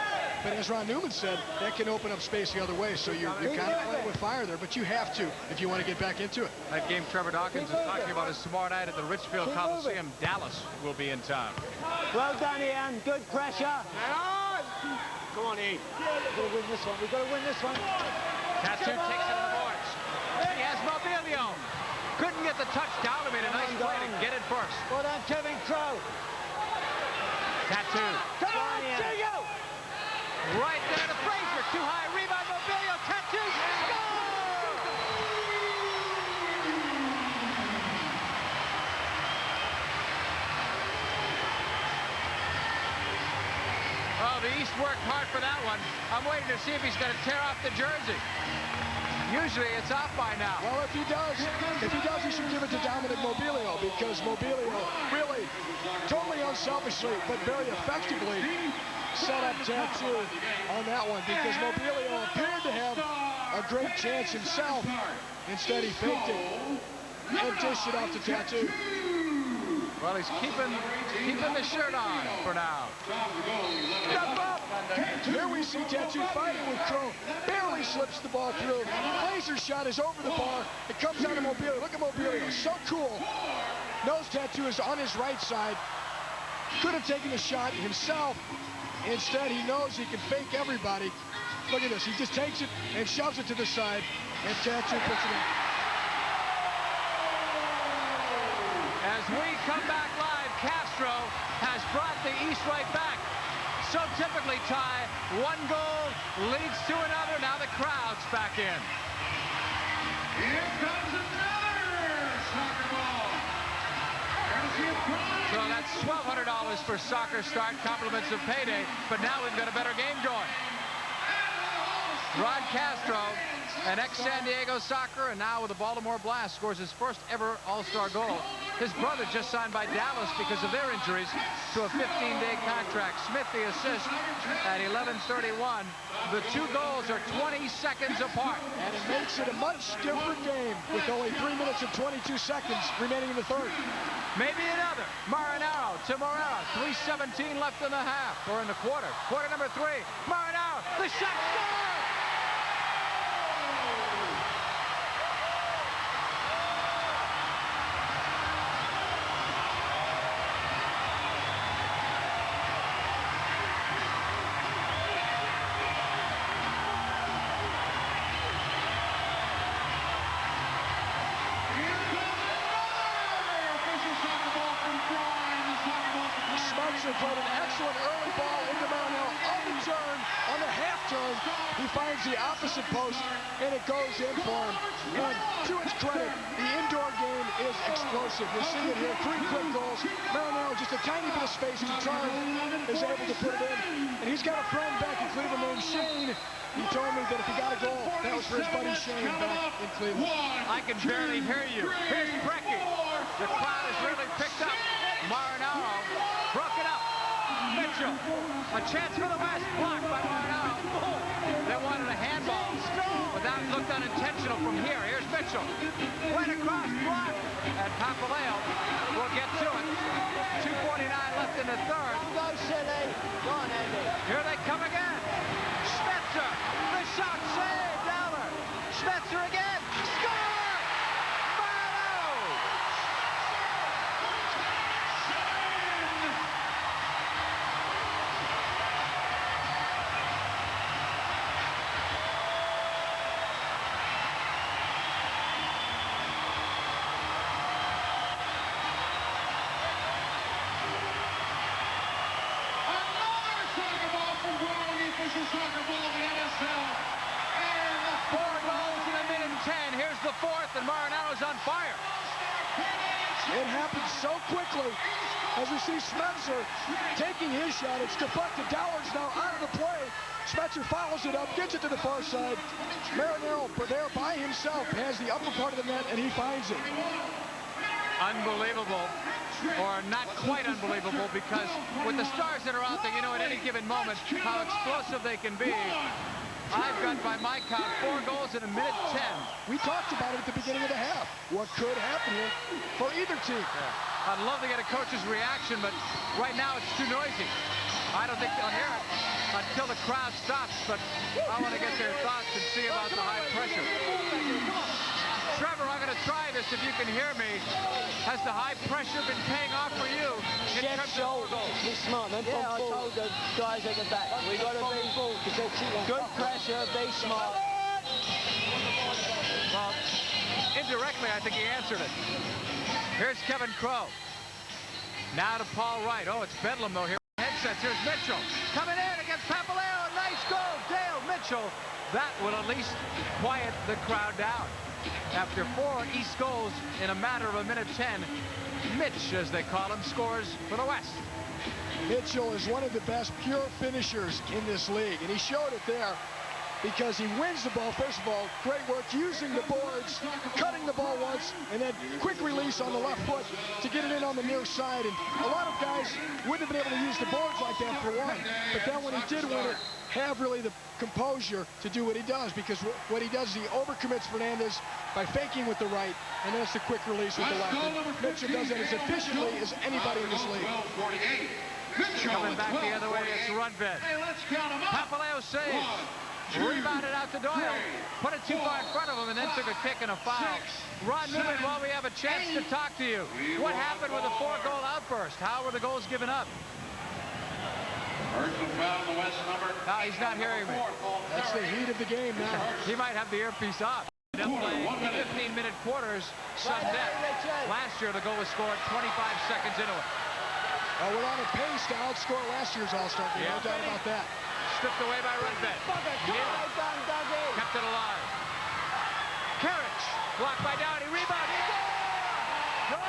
But as Ron Newman said, that can open up space the other way. So you're kind of playing with fire there, but you have to if you want to get back into it. That game Trevor Dawkins is talking about is tomorrow night at the Richfield Coliseum. Dallas will be in town. Well done, Ian. Good pressure. Come on, Ian. We've got to win this one. We've got to win this one. Tattoo takes it to the boards. He has Mobilio. Couldn't get the touch down. Made a nice play to get it first. Well done, Kevin Crow. Tattoo. Come on, Chico. Right there to Frazier. Too high. Rebound. Mobilio. Tattoo. Score! Oh, the East worked hard for that one. I'm waiting to see if he's going to tear off the jersey. Usually it's off by now. Well, if he does, he should give it to Dominic Mobilio, because Mobilio really totally unselfishly but very effectively set up Tattoo on that one, because Mobilio appeared to have a great chance himself. Instead, he faked it and dished it off to Tattoo. Well, he's keeping the shirt on for now. Here we see Tattoo fighting with Crow. Barely slips the ball through. Blazer's shot is over the bar. It comes out of Mobilio. Look at Mobilio. So cool. Knows Tattoo is on his right side. Could have taken the shot himself. Instead, he knows he can fake everybody. Look at this. He just takes it and shoves it to the side. And Tattoo puts it in. As we come back live, Castro has brought the East right back. So typically, Ty, one goal leads to another. Now the crowd's back in. Here comes another soccer ball. So that's $1,200 for Soccer Start, compliments of payday. But now we've got a better game going. Rod Castro, an ex-San Diego Soccer, and now with the Baltimore Blast, scores his first ever All-Star goal. His brother just signed by Dallas because of their injuries to a 15-day contract. Smith the assist at 11:31. The two goals are 20 seconds apart. And it makes it a much different game with only 3 minutes and 22 seconds remaining in the third. Maybe another. Marinaro to Morera. 3:17 left in the half, or in the quarter. Quarter number 3. Marinaro, the shot score! Played an excellent early ball into Marinaro on the turn, on the half turn. He finds the opposite post, and it goes in for him. And to his credit, the indoor game is explosive. You see it here, 3 quick goals. Marinaro, just a tiny bit of space to turn, is able to put it in. And he's got a friend back in Cleveland named Shane. He told me that if he got a goal, that was for his buddy Shane back in Cleveland. I can barely hear you. Here's Brecky. The crowd has really picked up. Marinaro broke it up. Mitchell, a chance for the West, blocked by Marinaro. They wanted a handball, but that looked unintentional from here. Here's Mitchell. Went across, blocked, and Papaleo will get to it. 2:49 left in the third. Go, silly. Go on, Andy. Here they come again. Schmetzer, the shot saved. Aller. Schmetzer again. Score! Marinaro! Soccer ball of the MSL, and the 4 goals in a minute 10. Here's the fourth, and Marinaro's on fire. It happened so quickly as we see Schmetzer taking his shot. It's deflected. Dowler's now out of the play. Schmetzer follows it up, gets it to the far side. Marinaro, there by himself, has the upper part of the net, and he finds it. Unbelievable, or not quite unbelievable, because with the stars that are out there, you know, at any given moment, how explosive they can be. I've got, by my count, 4 goals in a minute 10. We talked about it at the beginning of the half. What could happen here for either team? Yeah. I'd love to get a coach's reaction, but right now it's too noisy. I don't think they'll hear it until the crowd stops, but I want to get their thoughts and see about the high pressure. Trevor, I'm going to try this if you can hear me. Has the high pressure been paying off for you in terms of goals? Be smart, man. Yeah, I told the guys at the back, we got to be good pressure, be smart. Well, indirectly, I think he answered it. Here's Kevin Crowe. Now to Paul Wright. Oh, it's Bedlam, though, here. Headsets. Here's Mitchell. Coming in against Papaleo. Nice goal, Dale Mitchell. That will at least quiet the crowd down. After 4 East goals in a matter of a minute 10, Mitch, as they call him, scores for the West. Mitchell is one of the best pure finishers in this league, and he showed it there because he wins the ball. First of all, great work using the boards, cutting the ball once, and then quick release on the left foot to get it in on the near side. And a lot of guys wouldn't have been able to use the boards like that for one, but then when he did win it, have really the composure to do what he does, because what he does is he overcommits Fernandez by faking with the right, and then it's the quick release with the left. And Mitchell does that as efficiently as anybody in this league. Coming back the other way, it's Rundved. Papaleo saves. Rebounded out to Doyle. Put it too far in front of him and then took a kick and a foul. Ron Newman, while we have a chance to talk to you, what happened with a 4-goal outburst? How were the goals given up? He's not hearing me. That's the heat of the game now. He might have the earpiece off. They're playing 15-minute quarters, sudden death. Last year, the goal was scored 25 seconds into it. Well, we're on a pace to outscore last year's All-Star game, no doubt about that. Stripped away by Rundved. Kept it alive. Karich, blocked by Downey, rebound. Goal!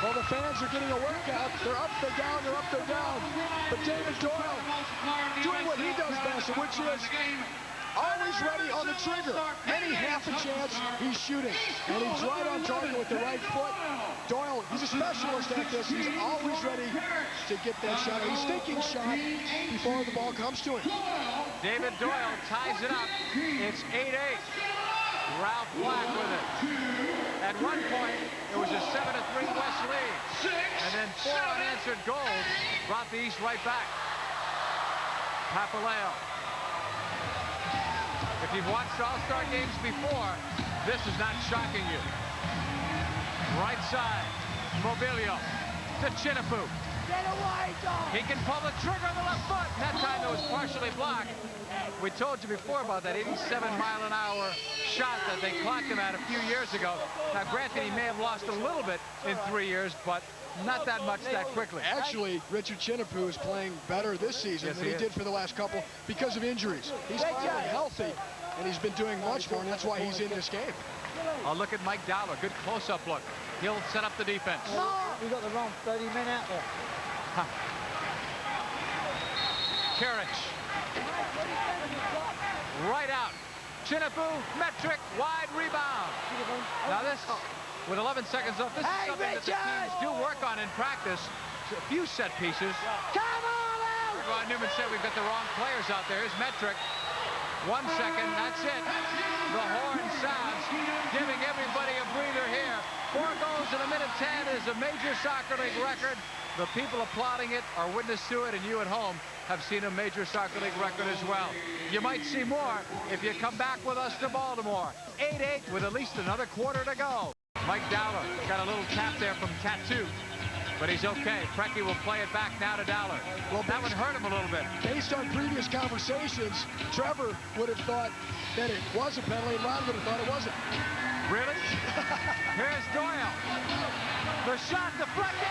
Well, the fans are getting a workout. They're up, they're down, they're up, they're down. But David Doyle doing what he does best, which is always ready on the trigger. Any half a chance, he's shooting. And he's right on target with the right foot. Doyle, he's a specialist at this. He's always ready to get that shot. He's thinking shot before the ball comes to him. David Doyle ties it up. It's 8-8. Ralph Black with it. At one point, it was a 7-3 West lead. And then 4 unanswered goals brought the East right back. Papaleo. If you've watched All-Star games before, this is not shocking you. Right side, Mobilio to Chinapu. He can pull the trigger on the left foot. That time it was partially blocked. We told you before about that 87-mile-an-hour shot that they clocked him at a few years ago. Now, granted, he may have lost a little bit in 3 years, but not that much that quickly. Actually, Richard Chinapu is playing better this season than he did for the last couple because of injuries. He's finally healthy, and he's been doing much more, and that's why he's in this game. I'll look at Mike Dowler. Good close-up look. He'll set up the defense. We got the wrong 30 men out there. Karich. Right out. Chinapu, metric, wide rebound. Now this, with 11 seconds left, this is something that the teams do work on in practice. A few set pieces. Come on, Ron Newman said we've got the wrong players out there. Here's metric. 1 second, that's it. The horn sounds, giving everybody a breather here. 4 goals in a minute 10 is a major soccer league record. The people applauding it are witness to it, and you at home have seen a major soccer league record as well. You might see more if you come back with us to Baltimore. 8-8 with at least another quarter to go. Mike Dowler got a little tap there from Tattoo, but he's okay. Preki will play it back now to Dowler. Well, that one hurt him a little bit. Based on previous conversations, Trevor would have thought that it was a penalty, and Ron would have thought it wasn't. Really? Here's Doyle. The shot deflected.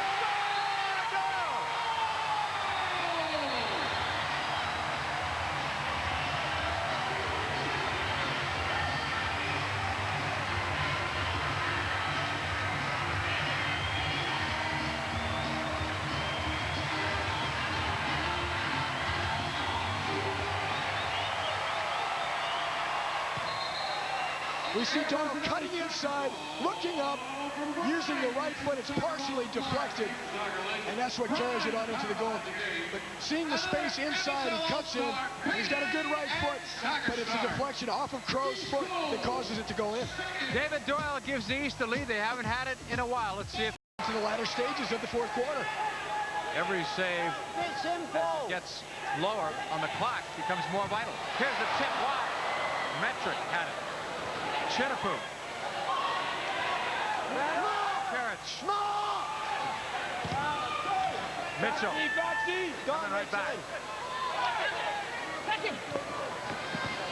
We see Doyle cutting inside, looking up, using the right foot. It's partially deflected, and that's what carries it on into the goal. But seeing the space inside, he cuts in. He's got a good right foot, but it's a deflection off of Crow's foot that causes it to go in. David Doyle gives the East a lead. They haven't had it in a while. Let's see if to the latter stages of the fourth quarter. Every save that gets lower on the clock becomes more vital. Here's the tip wide. Metric had it. Chinapu. Karich. Mitchell. Coming right back.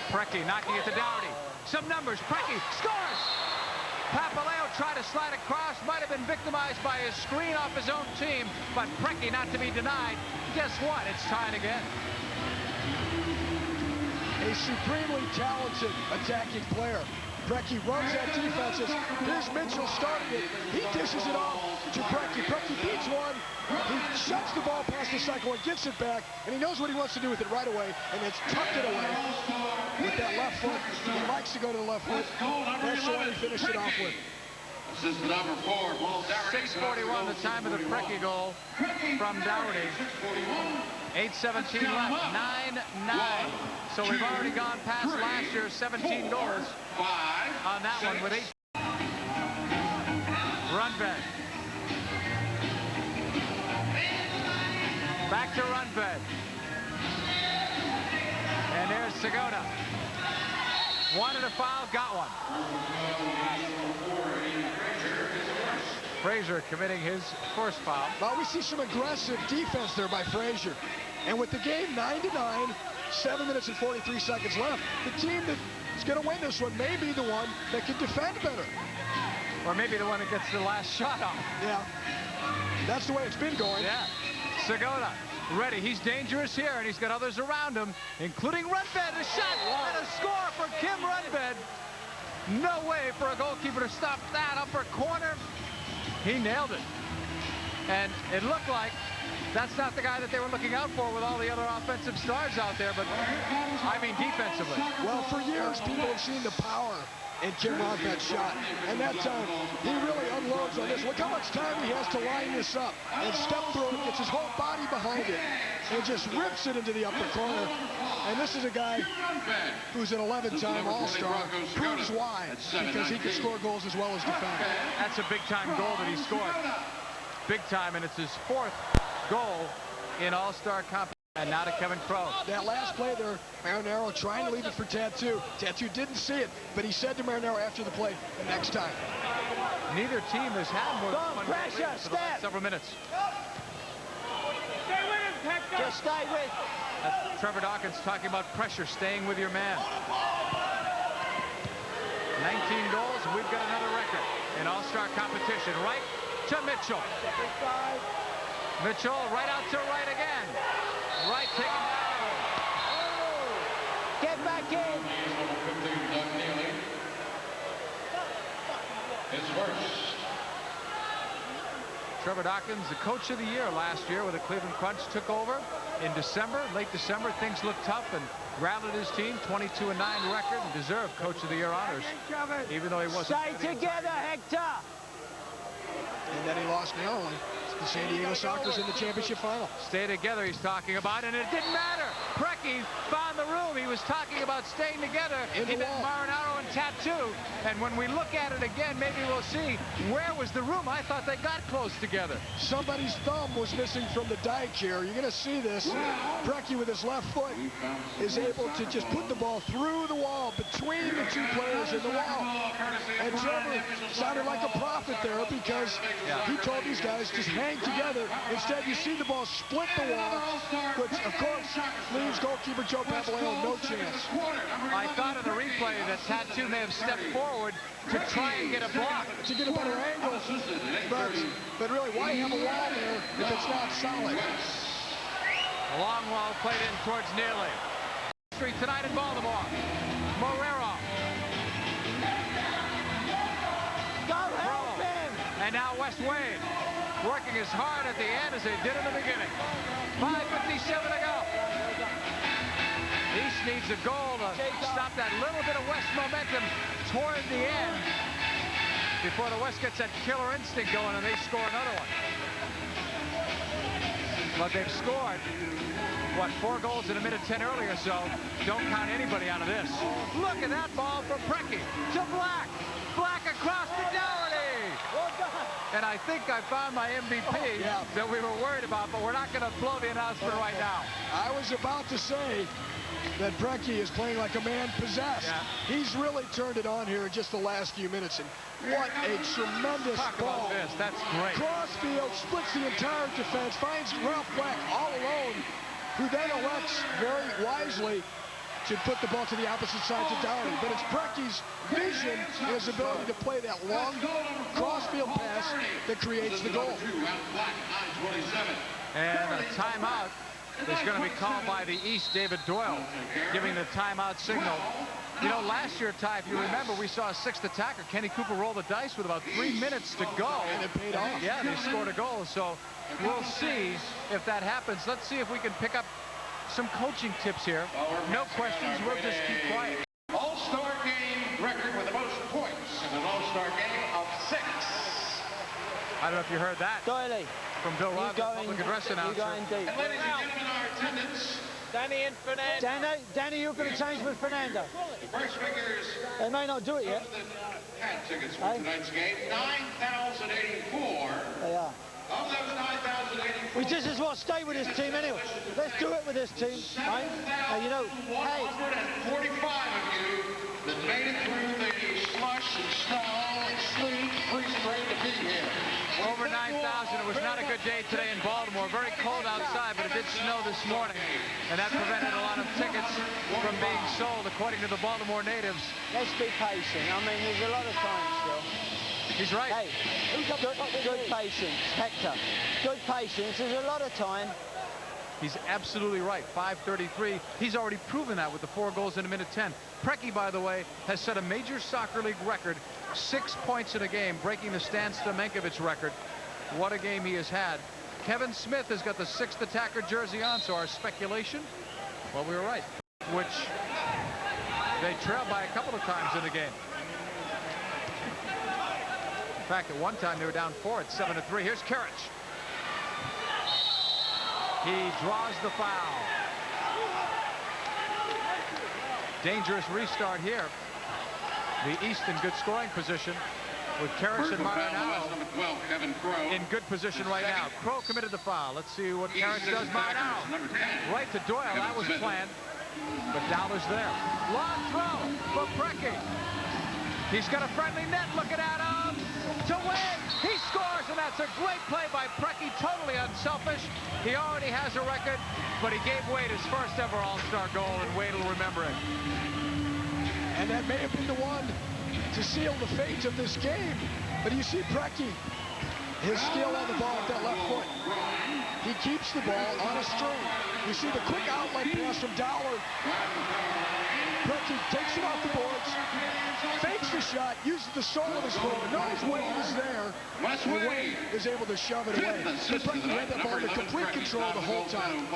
Preki knocking it to Dougherty. Some numbers. Preki scores. Papaleo tried to slide across. Might have been victimized by his screen off his own team, but Preki not to be denied. Guess what? It's tied again. A supremely talented attacking player. Preki runs at defenses. Here's Mitchell starting it. He dishes it off to Preki. Preki beats one. He shuts the ball past the second one, gets it back, and he knows what he wants to do with it right away, and it's tucked it away with that left foot. He likes to go to the left foot. That's the one he finished it off with. Assist number 4, 6:41, the time of the Preki goal from Dougherty. 8:17 left, 9-9. So we've already gone past last year's 17 goals on that one with 8. Rundved. Back to Rundved. And there's Segona. Wanted a foul, got one. Frazier committing his first foul. Well, we see some aggressive defense there by Frazier. And with the game 9-9, 7 minutes and 43 seconds left, the team that's going to win this one may be the one that can defend better. Or maybe the one that gets the last shot off. Yeah, that's the way it's been going. Yeah, Segona ready. He's dangerous here, and he's got others around him, including Rundved. A shot and a score for Kim Rundved. No way for a goalkeeper to stop that upper corner. He nailed it. And it looked like that's not the guy that they were looking out for with all the other offensive stars out there, but I mean defensively. Well, for years, people have seen the power in Kim Rundved's shot, and that time, he really unloads on this. Look how much time he has to line this up and step through it, gets his whole body behind it, and just rips it into the upper corner. And this is a guy who's an 11-time All-Star. Proves why, because he can score goals as well as defend. That's a big-time goal that he scored. Big time, and it's his 4th goal in All-Star competition. And now to Kevin Crow. That last play there, Marinaro trying to leave it for Tattoo. Tattoo didn't see it, but he said to Marinaro after the play, next time. Neither team has had more than one goal for the last several minutes. Stay with him, Hector. Just stay with. That's Trevor Dawkins talking about pressure, staying with your man. 19 goals, and we've got another record in All-Star competition. Right to Mitchell. Mitchell right out to right again. Right taken down. Get back in. Trevor Dawkins, the coach of the year last year with the Cleveland Crunch, took over in December, late December. Things looked tough and rallied his team, 22-9 record, and deserved coach of the year honors, even though he wasn't. Stay together, Hector. And then he lost narrowly. The San Diego Sockers in the championship final. Stay together, he's talking about, and it didn't matter. Preki found the room. He was talking about staying together. He met Marinaro and Tattoo, and when we look at it again, maybe we'll see where was the room. I thought they got close together. Somebody's thumb was missing from the dike here. You're going to see this. Preki with his left foot is able to just put the ball through the wall between the two players in the wall. And Trevor sounded like a prophet there because he told these guys just hang together. Instead, you see the ball split the wall, which, of course, leaves goalkeeper Joe Papaleo no chance. I thought in the replay that Tattoo may have stepped forward to try and get a block. To get a better angle. But really, why have a wall there if it's not solid? A long wall played in towards Neely. Street tonight in Baltimore. Morero. Go help him! And now West Wade working as hard at the end as they did in the beginning. 5:57 to go. East needs a goal to stop that little bit of West momentum toward the end before the West gets that killer instinct going and they score another one. But they've scored, what, 4 goals in a minute 10 earlier, so don't count anybody out of this. Look at that ball from Preki to Black. Black across to Dougherty. And I think I found my MVP that we were worried about, but we're not going to blow the announcement right now. I was about to say that Preki is playing like a man possessed. He's really turned it on here in just the last few minutes, and what a tremendous ball. About this. That's great. Crossfield splits the entire defense, finds Ralph Black all alone, who then elects very wisely to put the ball to the opposite side to Downey. But it's Preki's vision and his ability to play that long crossfield pass that creates the goal. And a timeout is going to be called by the East, David Doyle, giving the timeout signal. You know, last year, Ty, if you remember, we saw a 6th attacker, Kenny Cooper, roll the dice with about 3 minutes to go. And it paid off. Yeah, they scored a goal. So we'll see if that happens. Let's see if we can pick up some coaching tips here. No questions. We'll just keep quiet. All-Star game record with the most points in an All-Star game of 6. I don't know if you heard that. Doyley. From Bill Robbins, public address announcer. And ladies and gentlemen, our attendance. Danny and Fernando. Danny, you're going to change with Fernando. First figures. They may not do it yet. Had tickets for tonight's game. 9,084. They are. Of those 9,084. We just as well stay with this team anyway. Let's do it with this team. Right? You know, hey. 145 of you that made it through the slush and snow and sleet, freezing rain to be here. Over 9,000. It was not a good day today in Baltimore. Very cold outside, but it did snow this morning. And that prevented a lot of tickets from being sold, according to the Baltimore natives. Let's be patient. I mean, there's a lot of time still. He's right. Hey, good patience, Hector. Good patience. There's a lot of time. He's absolutely right. 5:33. He's already proven that with the 4 goals in a minute 10. Preki, by the way, has set a major soccer league record, 6 points in a game, breaking the Stan Stamenkovich record. What a game he has had. Kevin Smith has got the 6th attacker jersey on, so our speculation, well, we were right, which they trailed by a couple of times in the game. In fact, at one time they were down 4 at 7-3. Here's Karich. He draws the foul. Dangerous restart here. The East in good scoring position with Karich and Marinaro in good position right now. Crow committed the foul. Let's see what Karich does. Marinaro right to Doyle. That was planned, but Dowler's there. Long throw for Preki. He's got a friendly net looking at him to win. He scores, and that's a great play by Preki. Totally unselfish. He already has a record, but he gave Wade his first ever All-Star goal, and Wade will remember it. And that may have been the one to seal the fate of this game. But you see Preki, his skill on the ball with that left foot. He keeps the ball on a string. You see the quick outlet pass from Dowler. Preki takes it off the boards, fakes the shot, uses the sole of his foot, knows Wade is there, and Wade is able to shove it away. But Brecky had that ball under complete control the whole time.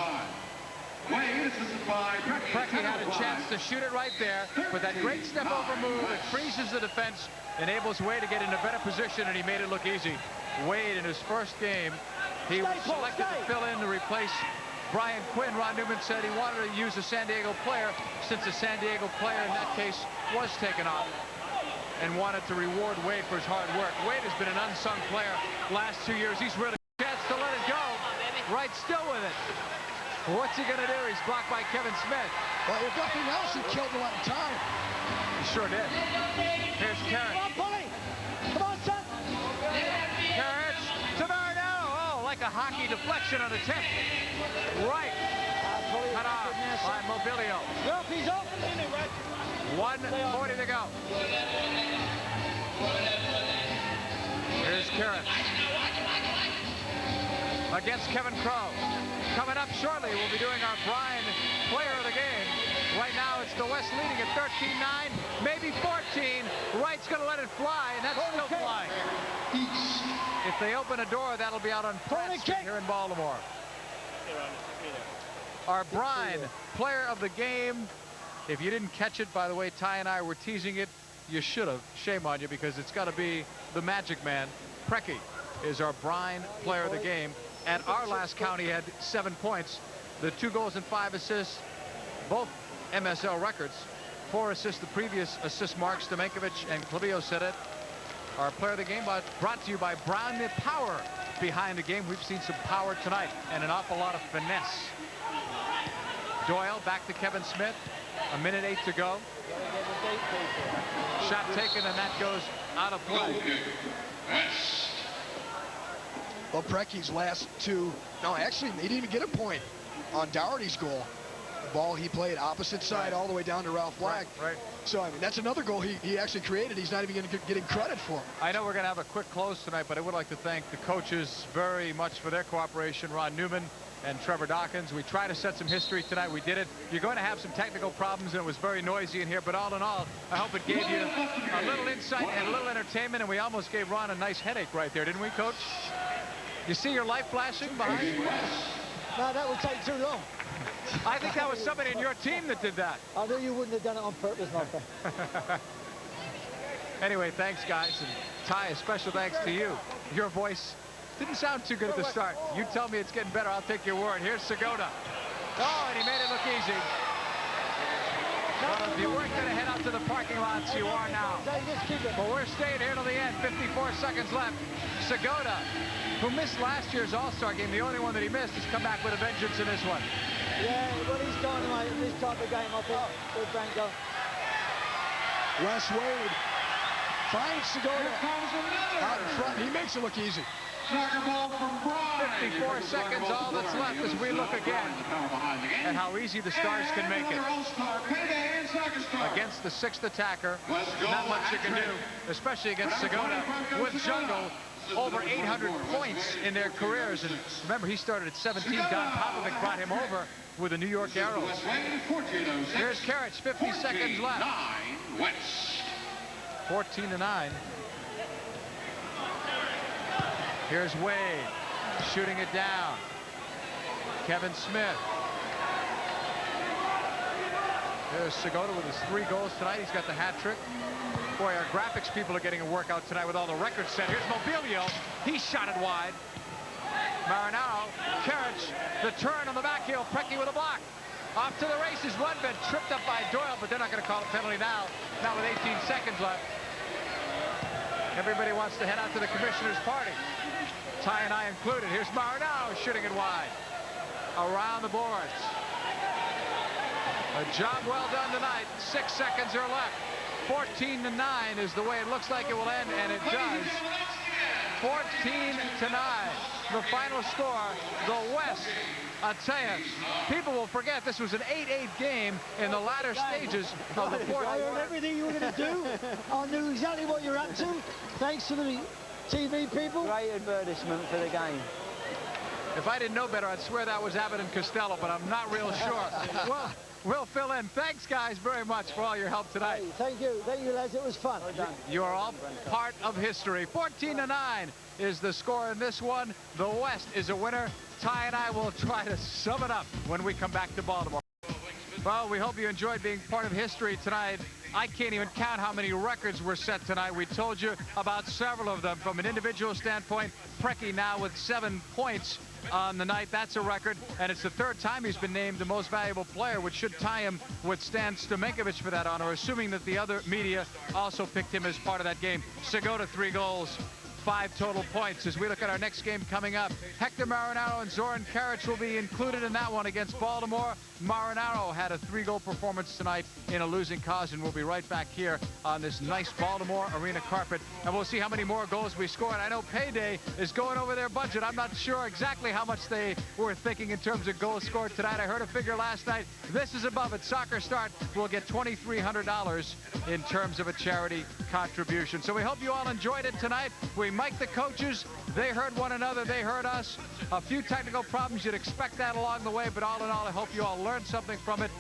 Brecky had a chance to shoot it right there, but that great step over move, it freezes the defense, enables Wade to get in a better position, and he made it look easy. Wade, in his first game, he was selected to fill in to replace Brian Quinn. Ron Newman said he wanted to use a San Diego player, since the San Diego player in that case was taken off, and wanted to reward Wade for his hard work. Wade has been an unsung player last 2 years. He's really a chance to let it go. Right still with it. What's he going to do? He's blocked by Kevin Smith. Well, if nothing else, he killed a lot of time. He sure did. Here's Carrot. Come on, Polly. Come on, son. Carrot to Marinello. Oh, like a hockey deflection on attempt. Right. Cut off by Mobilio. Up, he's up. 1:40 to go. Here's Carrot. Against Kevin Crow. Coming up shortly, we'll be doing our Brian Player of the Game. Right now, it's the West leading at 13-9, maybe 14. Wright's going to let it fly, and that's still flying. If they open a door, that'll be out on Pratt Street here in Baltimore. Our Brian Player of the Game. If you didn't catch it, by the way, Ty and I were teasing it. You should have. Shame on you, because it's got to be the Magic Man. Brecky is our Brian Player of the Game. At our last count, he had 7 points. The 2 goals and 5 assists, both MSL records. 4 assists, the previous assist marks. Stamenkovic and Clavillo said it. Our Player of the Game brought to you by Brown. The power behind the game. We've seen some power tonight and an awful lot of finesse. Doyle back to Kevin Smith. 1:08 to go. Shot taken, and that goes out of play. Well, Brecky's last 2, no, actually, he didn't even get a point on Dougherty's goal. The ball he played opposite side all the way down to Ralph Black. Right. So, I mean, that's another goal he actually created. He's not even getting credit for. I know we're going to have a quick close tonight, but I would like to thank the coaches very much for their cooperation. Ron Newman and Trevor Dawkins. We tried to set some history tonight. We did it. You're going to have some technical problems, and it was very noisy in here, but all in all, I hope it gave you a little insight and a little entertainment, and we almost gave Ron a nice headache right there, didn't we, Coach? You see your light flashing behind you? No, that would take too long. I think that was somebody in your team that did that. I knew you wouldn't have done it on purpose, my friend. Anyway, thanks, guys. And Ty, a special thanks to you. Your voice didn't sound too good at the start. You tell me it's getting better, I'll take your word. Here's Segota. Oh, and he made it look easy. Well, if you weren't going to head out to the parking lots, you are now. But we're staying here till the end. 54 seconds left. Segota, who missed last year's All-Star game, the only one that he missed, has come back with a vengeance in this one. Yeah, well, he's dynamite in this type of game, I think, with Branco. Wes Wade finds Segota out in front. He makes it look easy. 54 seconds, all that's left as we look again at how easy the Stars can make it. Against the 6th attacker, not much you can do, especially against Segota with Jungle. Over 800 points in their careers. And remember, he started at 17. Don Popovic brought him over with the New York Arrows. Here's Karich, 50 seconds left. 14-9. Here's Wade shooting it down. Kevin Smith. There's Segota with his 3 goals tonight. He's got the hat trick. Boy, our graphics people are getting a workout tonight with all the records set. Here's Mobilio. He shot it wide. Marinello, Karich, the turn on the back heel. Brecky with a block. Off to the races. Lundberg tripped up by Doyle, but they're not going to call a penalty now. Not with 18 seconds left. Everybody wants to head out to the commissioner's party. Ty and I included. Here's Marinello shooting it wide. Around the boards. A job well done tonight. 6 seconds are left. 14-9 is the way it looks like it will end, and it does. 14-9. The final score, the West. I'll tell you, people will forget this was an 8-8 game in the latter stages of the fourth. I heard everything you were going to do. I knew exactly what you're up to. Thanks to the TV people. Great advertisement for the game. If I didn't know better, I'd swear that was Abbott and Costello, but I'm not real sure. Well, We'll fill in. Thanks, guys, very much for all your help tonight. Hey, thank you, lads. It was fun. Well done. You are all part of history. 14-9 is the score in this one. The West is a winner. Ty and I will try to sum it up when we come back to Baltimore. Well, we hope you enjoyed being part of history tonight. I can't even count how many records were set tonight. We told you about several of them. From an individual standpoint, Preki now with 7 points on the night. That's a record, and it's the 3rd time he's been named the most valuable player, which should tie him with Stan Stomenkovic for that honor, assuming that the other media also picked him as part of that game. Segota, 3 goals. 5 total points. As we look at our next game coming up, Hector Marinaro and Zoran Karic will be included in that one against Baltimore. Marinaro had a 3-goal performance tonight in a losing cause, and we'll be right back here on this nice Baltimore arena carpet, and we'll see how many more goals we score. And I know Payday is going over their budget. I'm not sure exactly how much they were thinking in terms of goals scored tonight. I heard a figure last night. This is above it. Soccer Start will get $2,300 in terms of a charity contribution. So we hope you all enjoyed it tonight. We mic'd the coaches. They heard one another. They heard us. A few technical problems. You'd expect that along the way, but all in all, I hope you all learned something from it.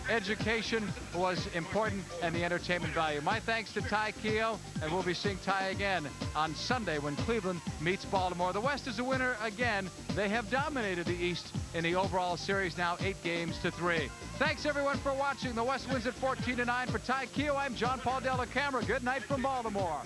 Education was important, and the entertainment value. My thanks to Ty Keogh, and we'll be seeing Ty again on Sunday when Cleveland meets Baltimore. The West is a winner again. They have dominated the East in the overall series now 8-3. Thanks, everyone, for watching. The West wins at 14-9. For Ty Keogh, I'm John Paul Della Camera. Good night from Baltimore.